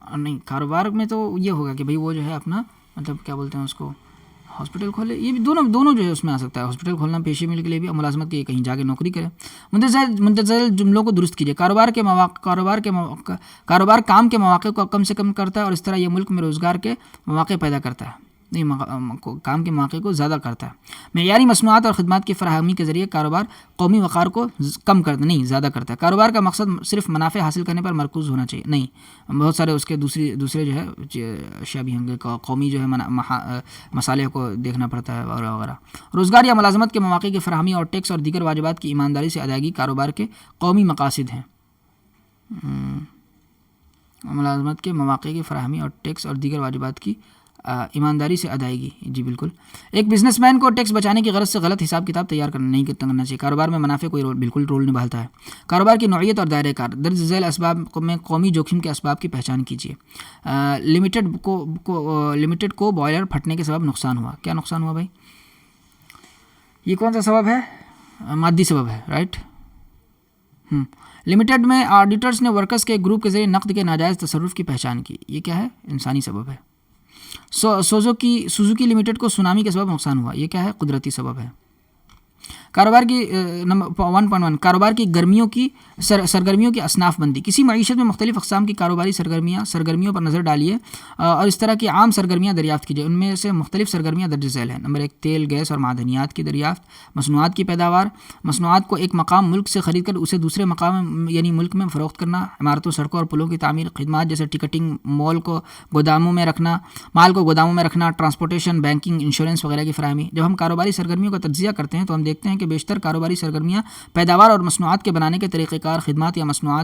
[SPEAKER 1] اور نہیں, کاروبار میں تو یہ ہوگا کہ بھئی وہ جو ہے اپنا کیا بولتے ہیں اس کو, ہاسپٹل کھولے. یہ بھی دونوں جو ہے اس میں آ سکتا ہے. ہاسپٹل کھولنا پیشے مل کے لیے بھی, اور ملازمت کے کہیں جا کے نوکری کرے. مندرجہ جملوں کو درست کیجیے. کاروبار کام کے مواقع کو کم سے کم کرتا ہے, اور اس طرح یہ ملک میں روزگار کے مواقع پیدا کرتا ہے. کام کے مواقع کو زیادہ کرتا ہے. معیاری مصنوعات اور خدمات کی فراہمی کے ذریعے کاروبار قومی وقار کو کم کرتا نہیں زیادہ کرتا ہے. کاروبار کا مقصد صرف منافع حاصل کرنے پر مرکوز ہونا چاہیے نہیں, بہت سارے اس کے دوسرے جو ہے اشیاء بھی ہوں گے. قومی جو ہے مصالح کو دیکھنا پڑتا ہے وغیرہ وغیرہ. روزگار یا ملازمت کے مواقع کی فراہمی اور ٹیکس اور دیگر واجبات کی ایمانداری سے ادائیگی کاروبار کے قومی مقاصد ہیں. ملازمت کے مواقع کی فراہمی اور ٹیکس اور دیگر واجبات کی ایمانداری سے ادائیگی. جی بالکل. ایک بزنس مین کو ٹیکس بچانے کی غرض سے غلط حساب کتاب تیار نہیں کرنا چاہیے. کاروبار میں منافع کوئی بالکل رول نبھاتا ہے. کاروبار کی نوعیت اور دائرۂ کار. درج ذیل اسباب میں قومی جوخم کے اسباب کی پہچان کیجیے. لمیٹڈ کو بوائلر پھٹنے کے سبب نقصان ہوا. کیا نقصان ہوا بھائی؟ یہ کون سا سبب ہے؟ مادی سبب ہے, رائٹ. لمیٹڈ میں آڈیٹرز نے ورکرز کے گروپ کے ذریعے نقد کے ناجائز تصرف کی پہچان کی. یہ کیا ہے؟ انسانی سبب ہے. سوزوکی لمیٹڈ کو سونامی کے سبب نقصان ہوا. یہ کیا ہے؟ قدرتی سبب ہے. کاروبار کی 1.1 کاروبار کی سرگرمیوں کی اصناف بندی. کسی معیشت میں مختلف اقسام کی کاروباری سرگرمیوں پر نظر ڈالیے اور اس طرح کی عام سرگرمیاں دریافت کیجیے. ان میں سے مختلف سرگرمیاں درج ذیل ہیں. نمبر 1 تیل, گیس اور معدنیات کی دریافت. مصنوعات کی پیداوار. مصنوعات کو ایک مقام ملک سے خرید کر اسے دوسرے مقام یعنی ملک میں فروخت کرنا. عمارتوں, سڑکوں اور پلوں کی تعمیر. خدمات جیسے ٹکٹنگ, مال کو گوداموں میں رکھنا. ٹرانسپورٹیشن, بینکنگ, انشورنس وغیرہ کی فراہمی. جب ہم کاروباری سرگرمیوں کا تجزیہ کرتے ہیں تو ہم دیکھتے ہیں کہ بیشتر کاروباری سرگرمیاں پیداوار اور مصنوعات کے بنانے کے طریقہ کار, خدمات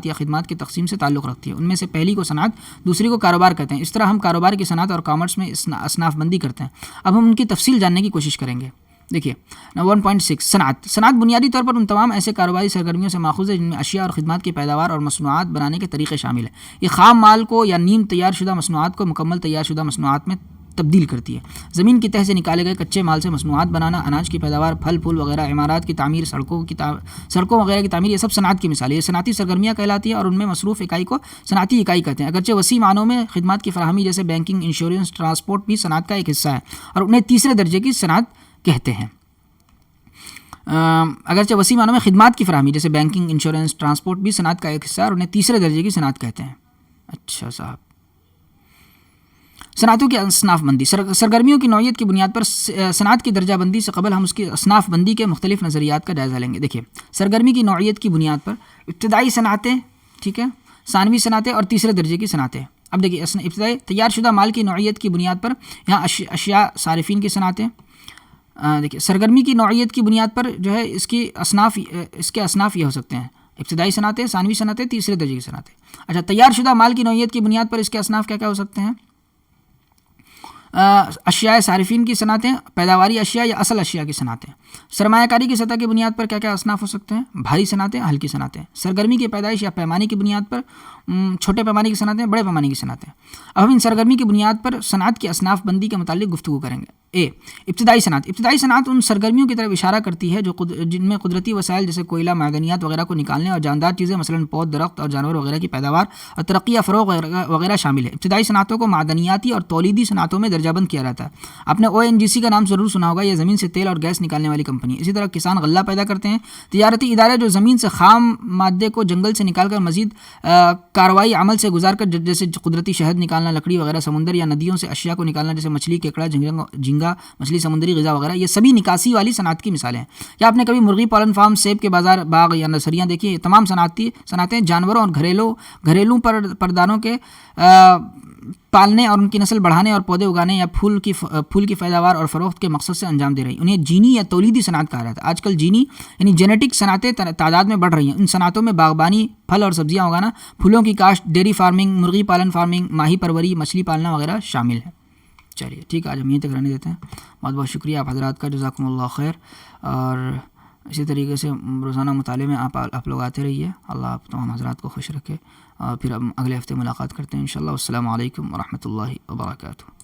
[SPEAKER 1] یا خدمات کی تقسیم سے تعلق رکھتی ہے. ان میں سے پہلی کو صنعت, دوسری کو کاروبار کہتے ہیں. اس طرح ہم کاروبار کی صنعت اور کامرس میں اصناف بندی کرتے ہیں. اب ہم ان کی تفصیل جاننے کی کوشش کریں گے. دیکھیے 1.6 صنعت بنیادی طور پر ان تمام ایسے کاروباری سرگرمیوں سے ماخوذ ہے جن میں اشیاء اور خدمات کی پیداوار اور مصنوعات بنانے کے طریقے شامل ہیں. یہ خام مال کو یا نیم تیار شدہ مصنوعات کو مکمل تیار شدہ مصنوعات میں تبدیل کرتی ہے. زمین کی تہ سے نکالے گئے کچے مال سے مصنوعات بنانا, اناج کی پیداوار, پھل پھول وغیرہ, عمارات کی تعمیر, سڑکوں وغیرہ کی تعمیر, یہ سب صنعت کی مثال ہے. یہ صنعتی سرگرمیاں کہلاتی ہیں اور ان میں مصروف اکائی کو صنعتی اکائی کہتے ہیں. اگرچہ وسیع معنوں میں خدمات کی فراہمی جیسے بینکنگ, انشورنس, ٹرانسپورٹ بھی صنعت کا ایک حصہ ہے اور انہیں تیسرے درجے کی صنعت کہتے ہیں. اگرچہ وسیع معنوں میں خدمات کی فراہمی جیسے بینکنگ, انشورنس, ٹرانسپورٹ بھی صنعت کا ایک حصہ ہے اور انہیں تیسرے درجے کی صنعت کہتے ہیں. اچھا صاحب. صنعتوں کی اصناف بندی. سرگرمیوں کی نوعیت کی بنیاد پر صنعت کی درجہ بندی سے قبل ہم اس کی اصناف بندی کے مختلف نظریات کا جائزہ لیں گے. دیکھیے سرگرمی کی نوعیت کی بنیاد پر ابتدائی صنعتیں, ٹھیک ہے, ثانوی صنعتیں اور تیسرے درجے کی صنعتیں. اب دیکھیے ابتدائی تیار شدہ مال کی نوعیت کی بنیاد پر یہاں اشیاء صارفین کی صنعتیں. دیکھیے سرگرمی کی نوعیت کی بنیاد پر جو ہے اس کے اصناف یہ ہو سکتے ہیں: ابتدائی صنعتیں, ثانوی صنعتیں, تیسرے درجے کی صنعتیں. اچھا, تیار شدہ مال کی نوعیت کی بنیاد پر اس کے اصناف کیا کیا ہو سکتے ہیں؟ اشیاء صارفین کی صنعتیں, پیداواری اشیاء یا اصل اشیاء کی صنعتیں. سرمایہ کاری کی سطح کی بنیاد پر کیا کیا اصناف ہو سکتے ہیں؟ بھاری صنعتیں, ہلکی صنعتیں. سرگرمی کی پیدائش یا پیمانے کی بنیاد پر چھوٹے پیمانے کی صنعتیں, بڑے پیمانے کی صنعتیں. اب ہم ان سرگرمی کی بنیاد پر صنعت کی اصناف بندی کے متعلق گفتگو کریں گے. ابتدائی صنعت ان سرگرمیوں کی طرف اشارہ کرتی ہے جن میں قدرتی وسائل جیسے کوئلہ، معدنیات وغیرہ کو نکالنے اور جاندار چیزیں مثلاً پود، درخت اور جانور وغیرہ کی پیداوار اور ترقی یا فروغ وغیرہ شامل ہے۔ ابتدائی صنعتوں کو معدنیاتی اور تولیدی صنعتوں میں درجہ بند کیا جاتا ہے۔ آپ نے ONGC کا نام ضرور سنا ہوگا، یہ زمین سے تیل اور گیس نکالنے والی کمپنی ہے۔ اسی طرح کسان غلہ پیدا کرتے ہیں۔ تجارتی ادارے جو زمین سے خام مادے کو جنگل سے نکال کر مزید کاروائی عمل سے گزار کر جیسے قدرتی شہد نکالنا، لکڑی وغیرہ، سمندر یا ندیوں سے اشیاء کو نکالنا جیسے مچھلی، کیکڑا، جھینگا مچھلی، سمندری غذا وغیرہ، یہ سبھی نکاسی والی صنعت کی مثالیں ہیں۔ کیا آپ نے کبھی مرغی پالن فارم، سیب کے بازار، باغ یا نرسریاں دیکھی؟ یہ تمام صنعتیں جانوروں اور گھریلو پردانوں کے پالنے اور ان کی نسل بڑھانے اور پودے اگانے یا پھول کی پیداوار اور فروخت کے مقصد سے انجام دے رہی ہیں۔ انہیں جینی یا تولیدی صنعت کہا جاتا ہے۔ آج کل جینی یعنی جینیٹک صنعتیں تعداد میں بڑھ رہی ہیں۔ ان صنعتوں میں باغبانی، پھل اور سبزیاں اگانا، پھولوں کی کاشت، ڈیری فارمنگ، مرغی پالن فارمنگ، ماہی پروری، مچھلی پالنا وغیرہ شامل ہے۔ چلیے ٹھیک ہے، آج ہم یہیں تک رہنے دیتے ہیں۔ بہت بہت شکریہ آپ حضرات کا، جزاکم اللہ خیر۔ اور اسی طریقے سے روزانہ مطالعے میں آپ لوگ آتے رہیے۔ اللہ آپ تمام حضرات کو خوش رکھے، اور پھر ہم اگلے ہفتے ملاقات کرتے ہیں انشاءاللہ۔ السلام علیکم ورحمۃ اللہ وبرکاتہ۔